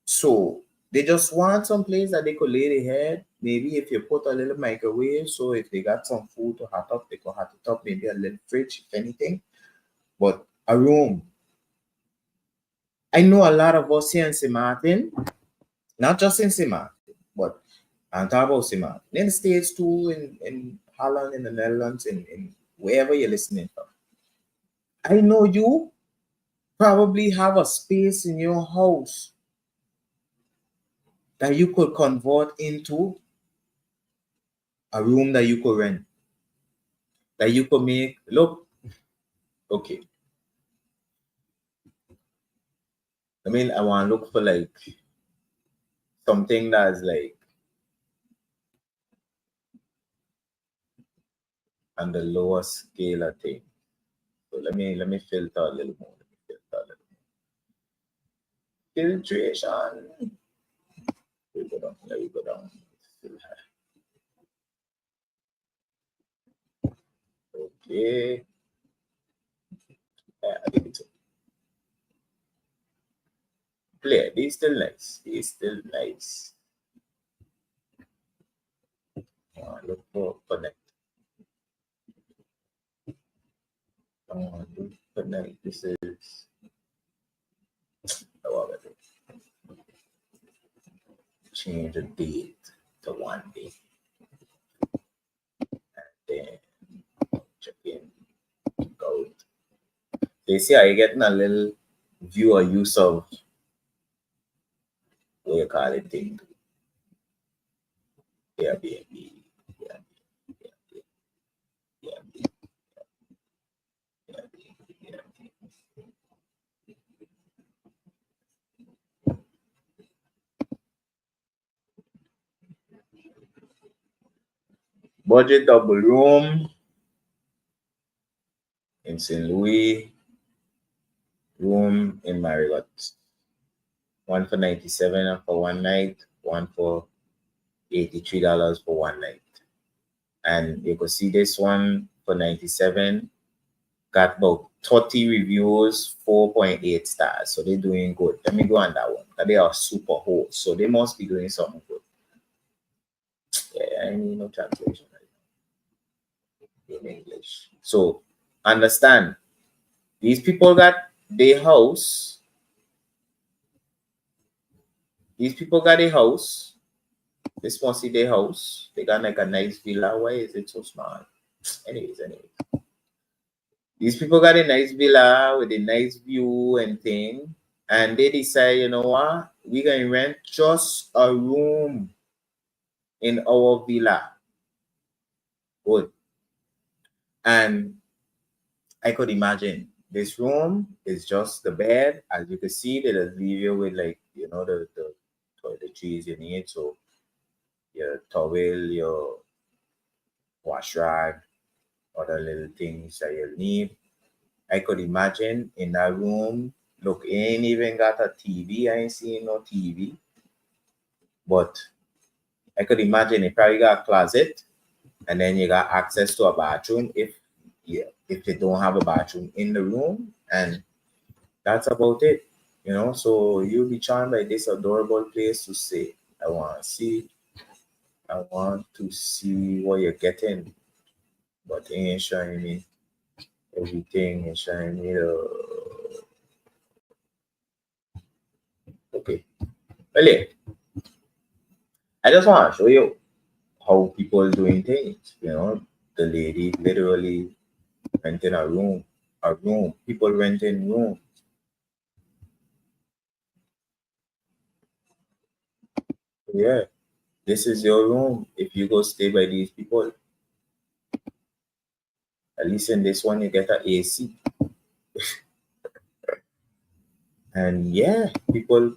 Speaker 1: So they just want some place that they could lay their head. Maybe if you put a little microwave, so if they got some food to hot up, they could hot it up. Maybe a little fridge, if anything. But a room. I know a lot of us here in St. Martin, not just in St. Martin, but I'm talking about St. Martin, in the States too, in Holland, in the Netherlands, in wherever you're listening from. I know you probably have a space in your house that you could convert into a room that you could rent, that you could make look okay. I mean, I want to look for like something that's like on the lower scale of thing. So let me filter a little more. Let me filter a little more. Filtration. We go down. Let me go down. Still high. Okay. Yeah, I think it's play. These still nice. These still nice. Look for connect. Look connect. This is oh, change the date to 1 day. Then check in. Go. They see are you getting a little view or use of what you call it thing. Airbnb. Yeah, yeah, yeah. Budget double room in St. Louis, room in Marriott. One for 97 for one night, one for $83 for one night. And you can see this one for 97 got about 30 reviews, 4.8 stars. So they're doing good. Let me go on that one. They are super hosts, so they must be doing something good. Yeah, I need no translation right in English. So understand, these people got their house. These people got a house. This must be their house. They got like a nice villa. Why is it so small? Anyways. These people got a nice villa with a nice view and thing. And they decide, you know what? We're going to rent just a room in our villa. Good. And I could imagine this room is just the bed. As you can see, they just leave you with like, the toiletries you need. So your towel, your wash rag, other little things that you'll need. I could imagine in that room, look, ain't even got a TV. I ain't seen no TV. But I could imagine it probably got a closet and then you got access to a bathroom if they don't have a bathroom in the room, and that's about it. So you'll be charmed by this adorable place to say, I want to see what you're getting, but it ain't showing me everything. It's showing me okay. Well, yeah, I just want to show you how people doing things. The lady literally renting a room. People renting room. Yeah, this is your room. If you go stay by these people, at least in this one you get a AC. And yeah, people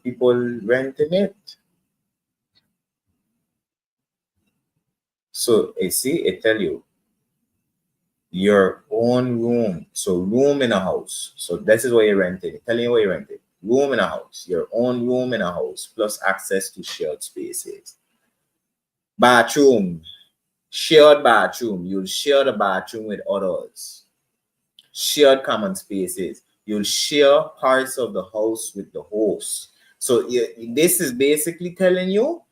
Speaker 1: renting it. So you see, it tell you your own room. So room in a house. So this is what you're renting. Telling you what you're renting. Room in a house. Your own room in a house plus access to shared spaces. Bathroom. Shared bathroom. You'll share the bathroom with others. Shared common spaces. You'll share parts of the house with the host. So this is basically telling you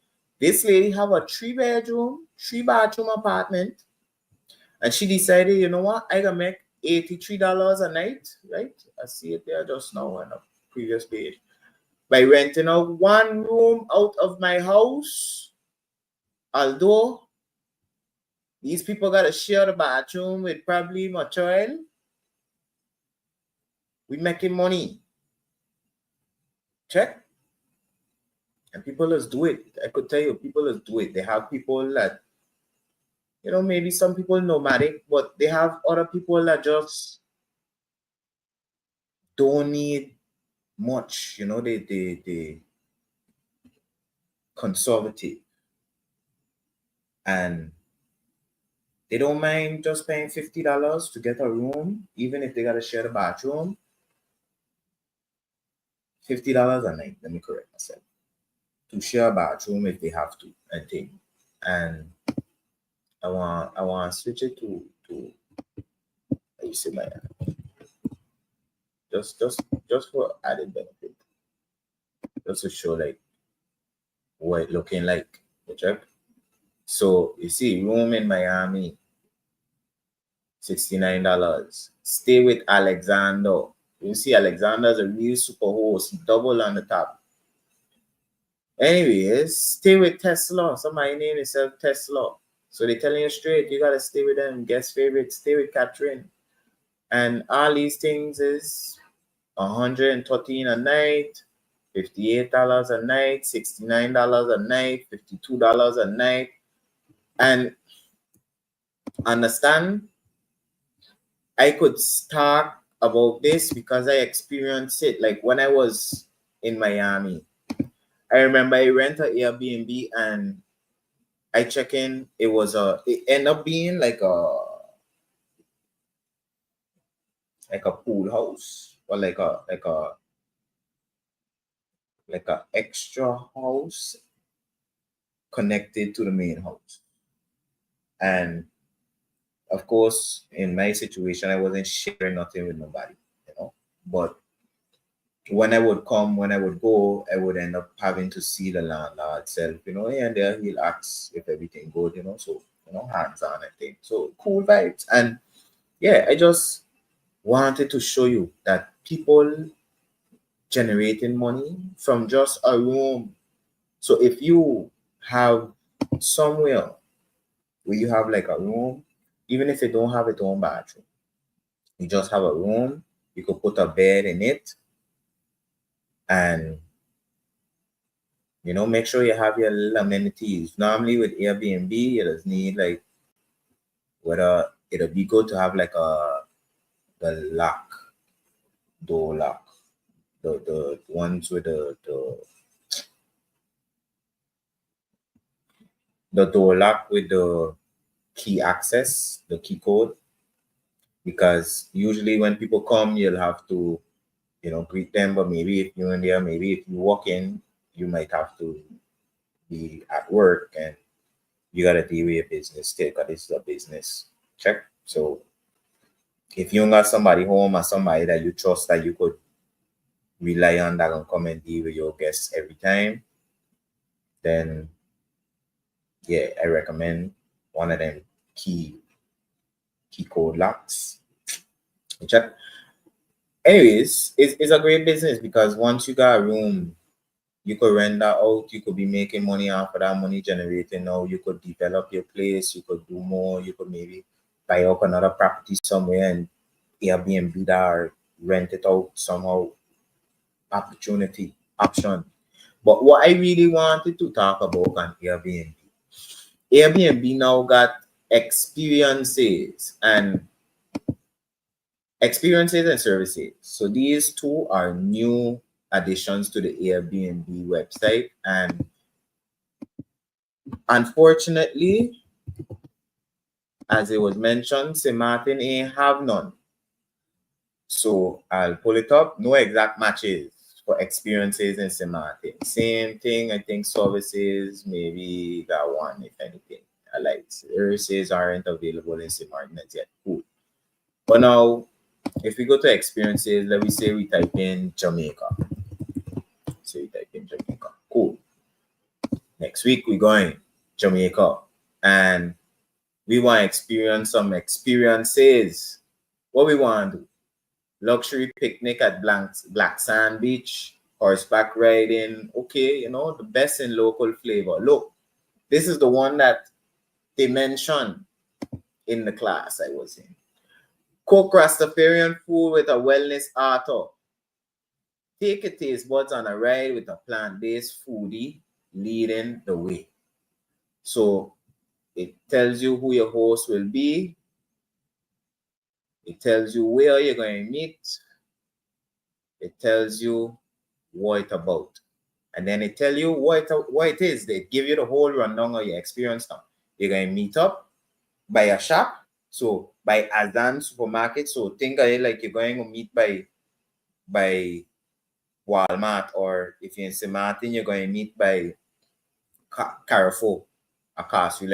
Speaker 1: this lady have a 3-bedroom, 3-bathroom apartment, and she decided, you know what, I can make $83 a night, right? I see it there just now on the previous page. By renting out one room out of my house, although these people got to share the bathroom with probably my child, we making money. Check. And people just do it. I could tell you, people just do it. They have people that, you know, maybe some people nomadic, but they have other people that just don't need much. You know, they conservative, and they don't mind just paying $50 to get a room, even if they gotta share the bathroom. $50 a night. Let me correct myself. To share a bathroom if they have to, I think. And I want to switch it to you see my just for added benefit, just to show like what it looking like. Check. So you see, room in Miami, $69. Stay with Alexander. You see, Alexander's a real super host, double on the top. Anyways, stay with Tesla. Somebody named himself Tesla. So they're telling you straight, you gotta stay with them. Guest favorite, stay with Catherine. And all these things is $113 a night, $58 a night, $69 a night, $52 a night. And understand, I could talk about this because I experienced it. Like when I was in Miami, I remember I rent an Airbnb and I check in. It ended up being like a pool house, or like a extra house connected to the main house. And of course, in my situation, I wasn't sharing nothing with nobody, you know. But when I would go, I would end up having to see the landlord self, you know, and there he'll ask if everything good, you know. So, you know, hands on, I think. So cool vibes. And yeah, I just wanted to show you that people generating money from just a room. So if you have somewhere where you have like a room, even if you don't have its own bathroom, you just have a room, you could put a bed in it, and you know, make sure you have your little amenities. Normally with Airbnb, you just need like whether it'll be good to have like the door lock, the ones with the door lock with the key access, the key code, because usually when people come, you'll have to, you know, greet them. But maybe if you're in there, maybe if you walk in, you might have to be at work and you gotta deal with your business still, because this is a business. Check. So if you got somebody home or somebody that you trust that you could rely on that can come and deal with your guests every time, then yeah, I recommend one of them key code locks. Check. Anyways, it's a great business because once you got a room, you could rent that out, you could be making money off of that money generating now. You could develop your place, you could do more, you could maybe buy up another property somewhere and Airbnb that or rent it out somehow. Option. But what I really wanted to talk about on Airbnb now got experiences and services. So these two are new additions to the Airbnb website, and unfortunately, as it was mentioned, St. Martin ain't have none. So I'll pull it up. No exact matches for experiences in St. Martin. Same thing, I think services, maybe got one, if anything. Like services aren't available in St. Martin as yet. Cool. But now, if we go to experiences, let me say we type in Jamaica. So we type in Jamaica. Cool. Next week we're going Jamaica. And we want to experience some experiences. What we want to do? Luxury picnic at Black Sand Beach, horseback riding. Okay, you know, the best in local flavor. Look, this is the one that they mentioned in the class I was in. Cook Rastafarian food with a wellness author. Take your taste buds on a ride with a plant-based foodie leading the way. So it tells you who your host will be. It tells you where you're going to meet. It tells you what it's about. And then it tells you what it is. They give you the whole rundown of your experience now. You're going to meet up by a shop. So by Azan supermarket. So think of it like you're going to meet by Walmart, or if you're in St. Martin, you're going to meet by Carrefour, a Carrefour.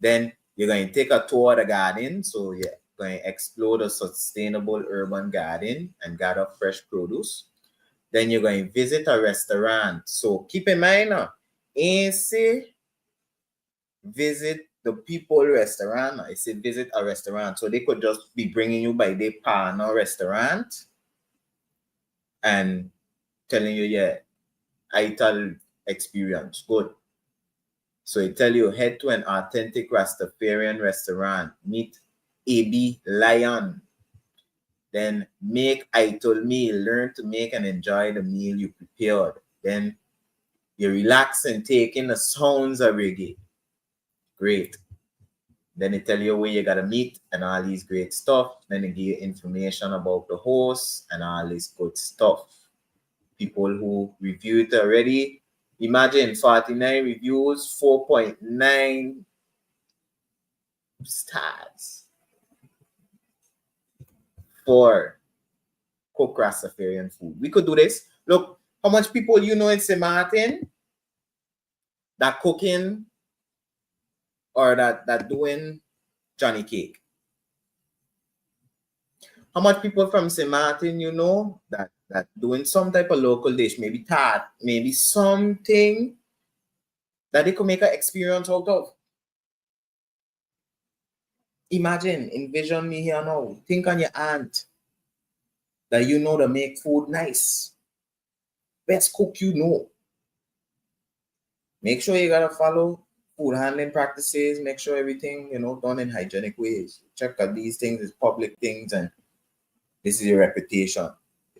Speaker 1: Then you're going to take a tour of the garden. So you're going to explore the sustainable urban garden and gather fresh produce. Then you're going to visit a restaurant. So keep in mind now, ain't say visit the people restaurant. I say visit a restaurant. So they could just be bringing you by their partner restaurant and telling you, yeah, Aital experience, good. So it tell you, head to an authentic Rastafarian restaurant, meet AB Lion. Then make Aital meal, learn to make and enjoy the meal you prepared. Then you relax and take in the sounds of reggae. Great. Then it tell you where you gotta meet and all these great stuff. Then it give you information about the host and all this good stuff. People who reviewed it already. Imagine 49 reviews, 4.9 stars for cook Rastafarian food. We could do this. Look, how much people you know in St. Martin that cooking or that doing Johnny Cake? How much people from St. Martin you know that doing some type of local dish, maybe tart, maybe something that they could make an experience out of? Imagine, envision me here now. Think on your aunt that you know to make food nice. Best cook you know. Make sure you gotta follow food handling practices. Make sure everything, you know, done in hygienic ways. Check that these things is public things and this is your reputation.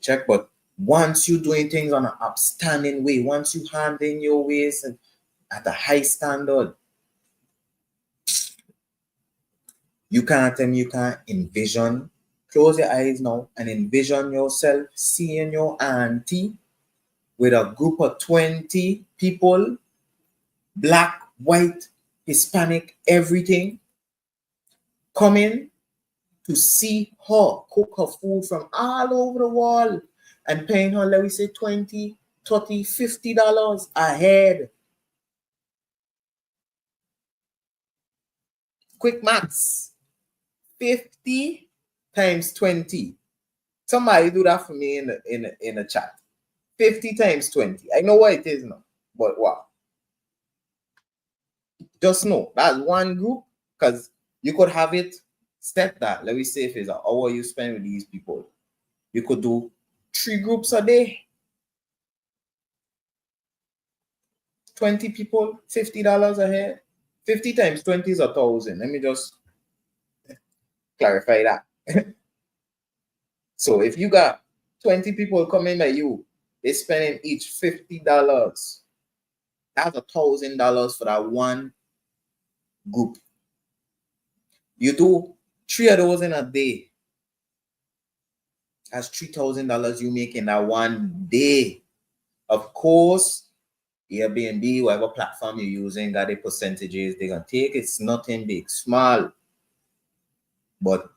Speaker 1: Check, but once you're doing things on an upstanding way, once you handling your ways and at a high standard, you can't tell me you can't envision. Close your eyes now and envision yourself seeing your auntie with a group of 20 people, black, white, Hispanic, everything, coming to see her cook her food from all over the world and paying her, let me say, $20, $30, $50 a head. Quick maths. 50 times 20. Somebody do that for me in the chat. 50 times 20. I know what it is now, but wow. Just know that's one group, because you could have it step that. Let me say if it's an hour you spend with these people, you could do 3 groups a day. 20 people, $50 a head. 50 times 20 is 1,000. Let me just clarify that. So if you got 20 people coming by you, they're spending each $50. That's $1,000 for that one group. You do 3 of those in a day. That's $3,000 you make in that one day. Of course, Airbnb, whatever platform you're using, got the percentages they're gonna take. It's nothing big, small. But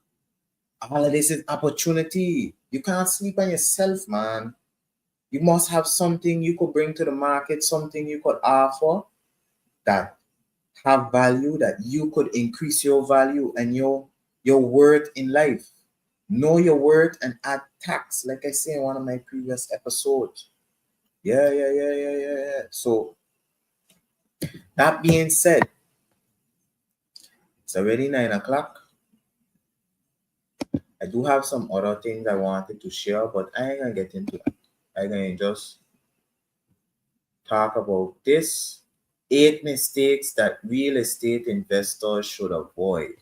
Speaker 1: all of this is opportunity. You can't sleep on yourself, man. You must have something you could bring to the market, something you could offer that have value, that you could increase your value and your worth in life. Know your worth and add tax, like I say in one of my previous episodes. Yeah. So that being said, it's already 9 o'clock. I do have some other things I wanted to share, but I ain't gonna get into that. I'm gonna just talk about this 8 mistakes that real estate investors should avoid,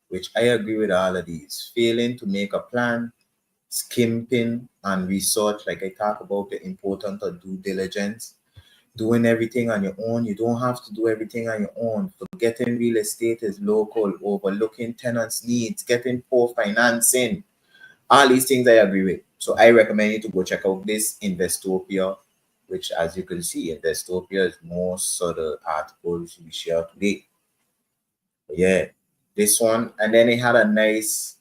Speaker 1: which I agree with all of these. Failing to make a plan, skimping and research, like I talk about the importance of due diligence, doing everything on your own. You don't have to do everything on your own. Forgetting real estate is local, overlooking tenants' needs, getting poor financing. All these things I agree with. So I recommend you to go check out this Investopia, which as you can see, Investopia is most of the articles we share today. Yeah, this one. And then it had a nice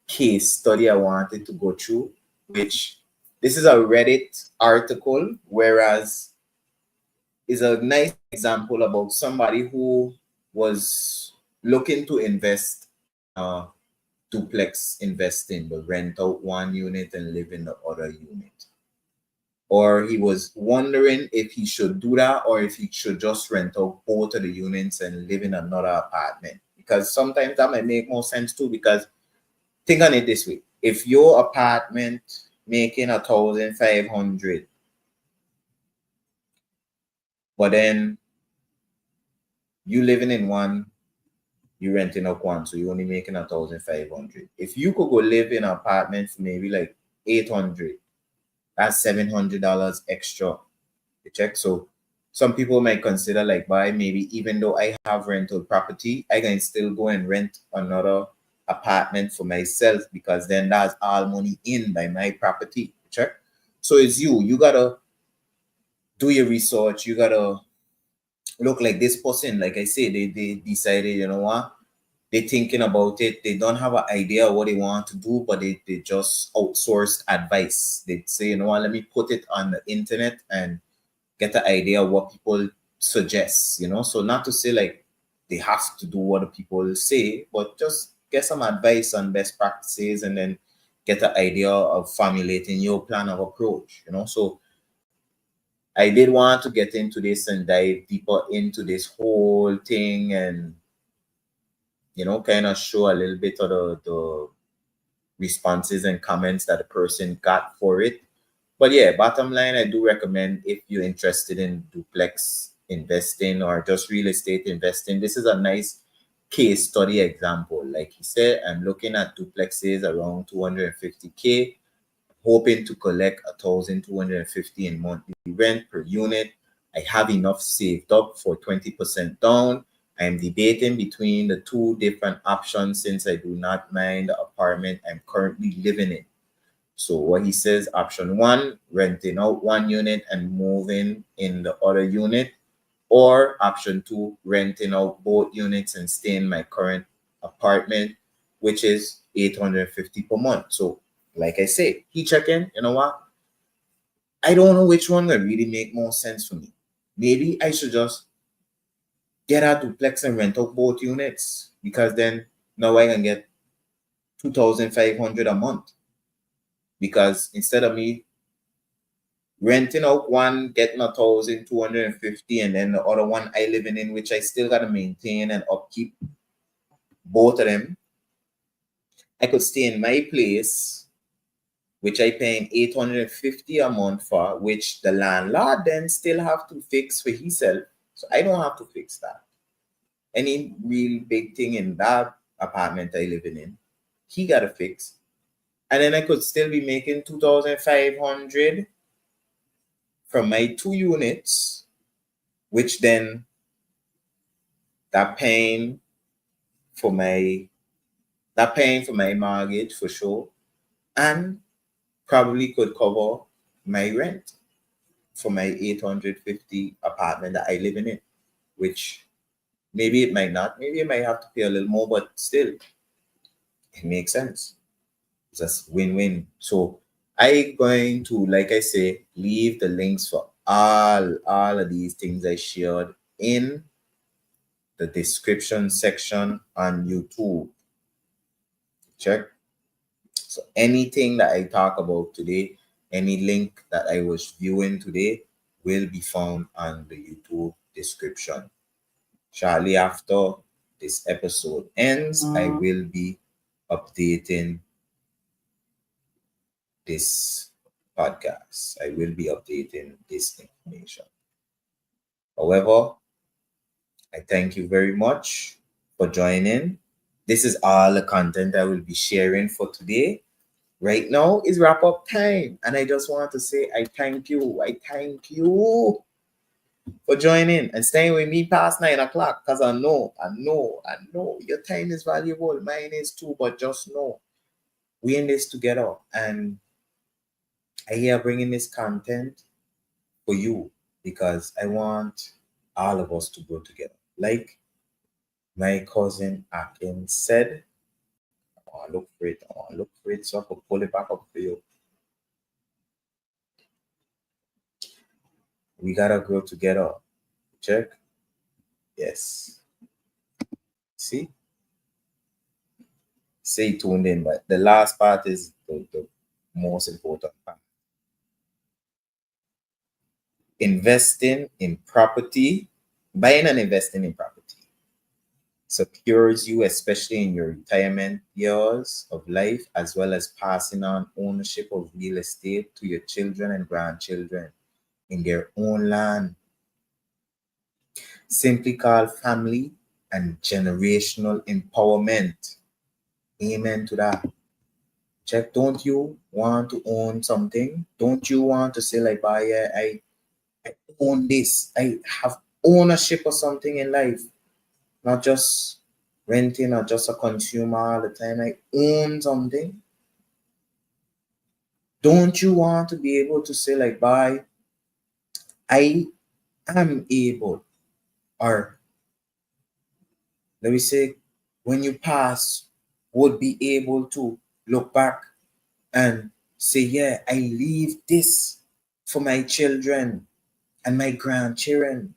Speaker 1: case study I wanted to go through, which this is a Reddit article, whereas is a nice example about somebody who was looking to invest in a duplex investing, the rent out one unit and live in the other unit. Or he was wondering if he should do that or if he should just rent out both of the units and live in another apartment. Because sometimes that might make more sense too, because think on it this way. If your apartment making 1,500, but then you living in one, you renting out one, so you're only making 1,500. If you could go live in an apartment for maybe like 800, that's $700 extra. You check. So some people might consider like, buy maybe even though I have rental property, I can still go and rent another apartment for myself, because then that's all money in by my property. Check. So it's you gotta do your research. You gotta look like this person. Like I say, they decided, you know what, they're thinking about it. They don't have an idea of what they want to do, but they just outsourced advice. They say, you know what, let me put it on the internet and get the idea of what people suggest, So not to say like they have to do what the people say, but just get some advice on best practices and then get the idea of formulating your plan of approach, So I did want to get into this and dive deeper into this whole thing and, kind of show a little bit of the responses and comments that the person got for it. But yeah, bottom line, I do recommend if you're interested in duplex investing or just real estate investing, this is a nice case study example. Like he said, I'm looking at duplexes around 250K, hoping to collect 1,250 in monthly rent per unit. I have enough saved up for 20% down. I am debating between the two different options since I do not mind the apartment I'm currently living in. So what he says, option one, renting out one unit and moving in the other unit, or option two, renting out both units and staying in my current apartment, which is 850 per month. So like I say, he check in, you know what? I don't know which one will really make more sense for me. Maybe I should just get a duplex and rent out both units, because then now I can get 2,500 a month. Because instead of me renting out one, getting 1,250, and then the other one I living in, which I still gotta maintain and upkeep both of them, I could stay in my place, which I paying 850 a month for, which the landlord then still have to fix for himself. So I don't have to fix that. Any real big thing in that apartment I living in, he gotta fix. And then I could still be making 2,500 from my two units, which then that paying for my mortgage for sure, and probably could cover my rent for my 850 apartment that I live in it, which maybe it might not, maybe I might have to pay a little more, but still It makes sense. It's just win-win. So I going to, like I say, leave the links for all of these things I shared in the description section on YouTube. Check. So anything that I talk about today, any link that I was viewing today will be found on the YouTube description. Shortly after this episode ends, I will be updating this podcast. I will be updating this information. However, I thank you very much for joining. This is all the content I will be sharing for today. Right now is wrap up time. And I just want to say I thank you. I thank you for joining and staying with me past 9 o'clock. Because I know your time is valuable. Mine is too, but just know we in this together. And I here bringing this content for you because I want all of us to grow together. Like my cousin Akin said, I want to look for it. I want to look for it so I can pull it back up for you. We gotta grow together. Check. Yes. See? Stay tuned in, but the last part is the most important part. Investing in property, buying and investing in property secures you, especially in your retirement years of life, as well as passing on ownership of real estate to your children and grandchildren in their own land. Simply called family and generational empowerment. Amen to that. Check. Don't you want to own something? Don't you want to say like, yeah, I own this. I have ownership of something in life, not just renting or just a consumer all the time. I own something. Don't you want to be able to say like, I am able, or let me say, when you pass, would be able to look back and say, yeah, I leave this for my children and my grandchildren.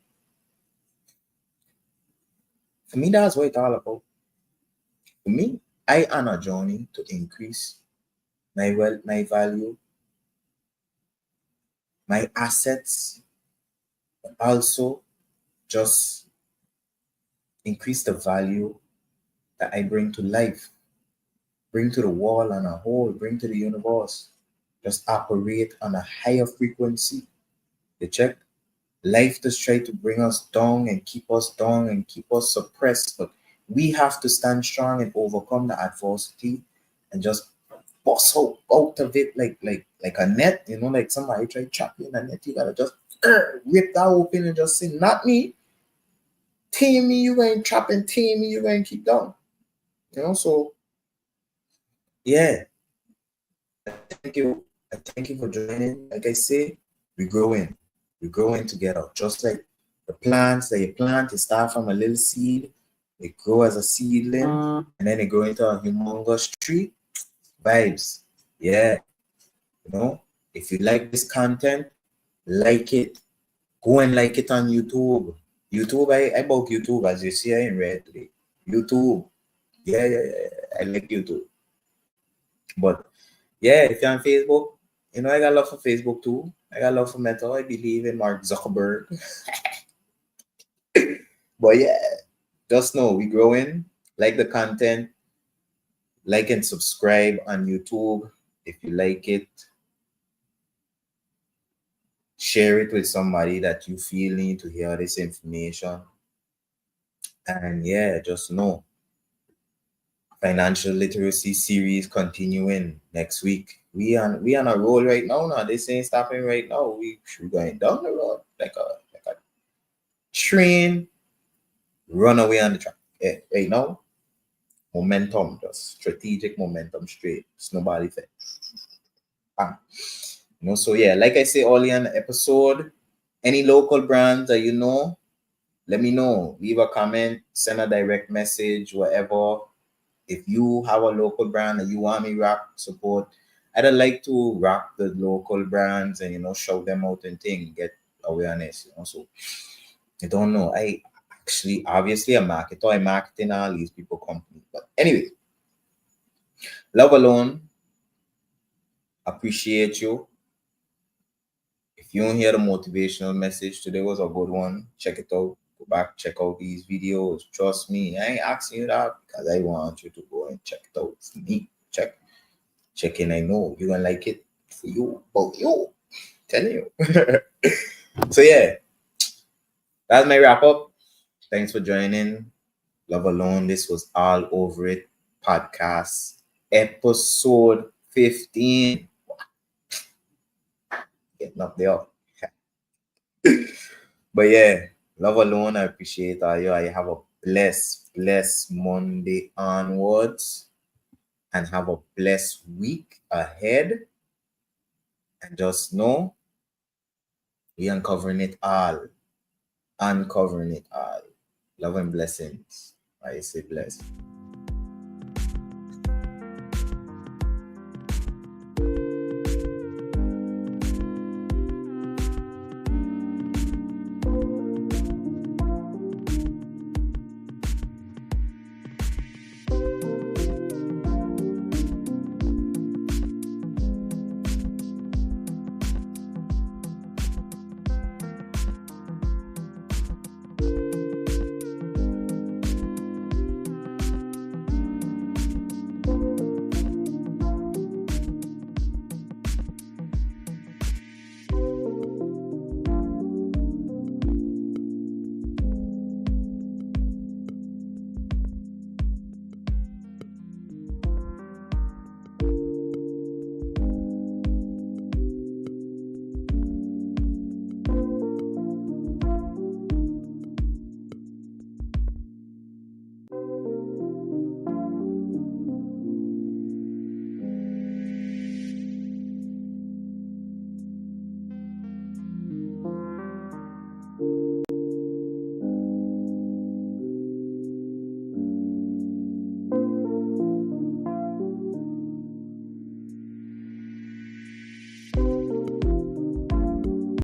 Speaker 1: For me, that's what it's all about. For me, I am on a journey to increase my wealth, my value, my assets, but also just increase the value that I bring to life, bring to the world on a whole, bring to the universe. Just operate on a higher frequency. You check? Life just try to bring us down and keep us down and keep us suppressed, but we have to stand strong and overcome the adversity and just bust out of it like a net, like somebody try to trap you in a net. You gotta just rip that open and just say, not me. Tame me, you ain't trapping. Tame me, you ain't keep down. So yeah. Thank you. I thank you for joining. Like I say, we're growing. We're growing together. Just like the plants that you plant, you start from a little seed, they grow as a seedling, and then they grow into a humongous tree. Vibes. Yeah. If you like this content, like it. Go and like it on YouTube. YouTube, I bought YouTube as you see I in red today. YouTube. Yeah. I like YouTube. But yeah, if you're on Facebook, I got love for Facebook too. I got love for Meta. I believe in Mark Zuckerberg. But yeah, just know we growing. Like the content, like and subscribe on YouTube if you like it. Share it with somebody that you feel need to hear this information. And yeah, just know financial literacy series continuing next week. We on a roll right now. Now this ain't stopping right now. We going down the road like a train run away on the track. Yeah, right now, momentum, just strategic momentum straight. It's nobody fair. So yeah, like I say earlier in the episode, any local brands that let me know. Leave a comment, send a direct message, whatever. If you have a local brand that you want me rock support, I don't like to rock the local brands and shout them out and thing, get awareness. So I don't know. I actually obviously a marketer, I market in all these people company. But anyway, love alone, appreciate you. If you don't hear the motivational message, today was a good one. Check it out. Go back, check out these videos. Trust me, I ain't asking you that because I want you to go and check it out for me. Check in. I know you're gonna like it for you, but you telling you. So yeah, that's my wrap up. Thanks for joining. Love Alone. This was All Over It podcast, episode 15. Getting up there. But yeah, love alone. I appreciate all you. I have a blessed Monday onwards, and have a blessed week ahead. And just know we uncovering it all. Uncovering it all. Love and blessings. I say blessed.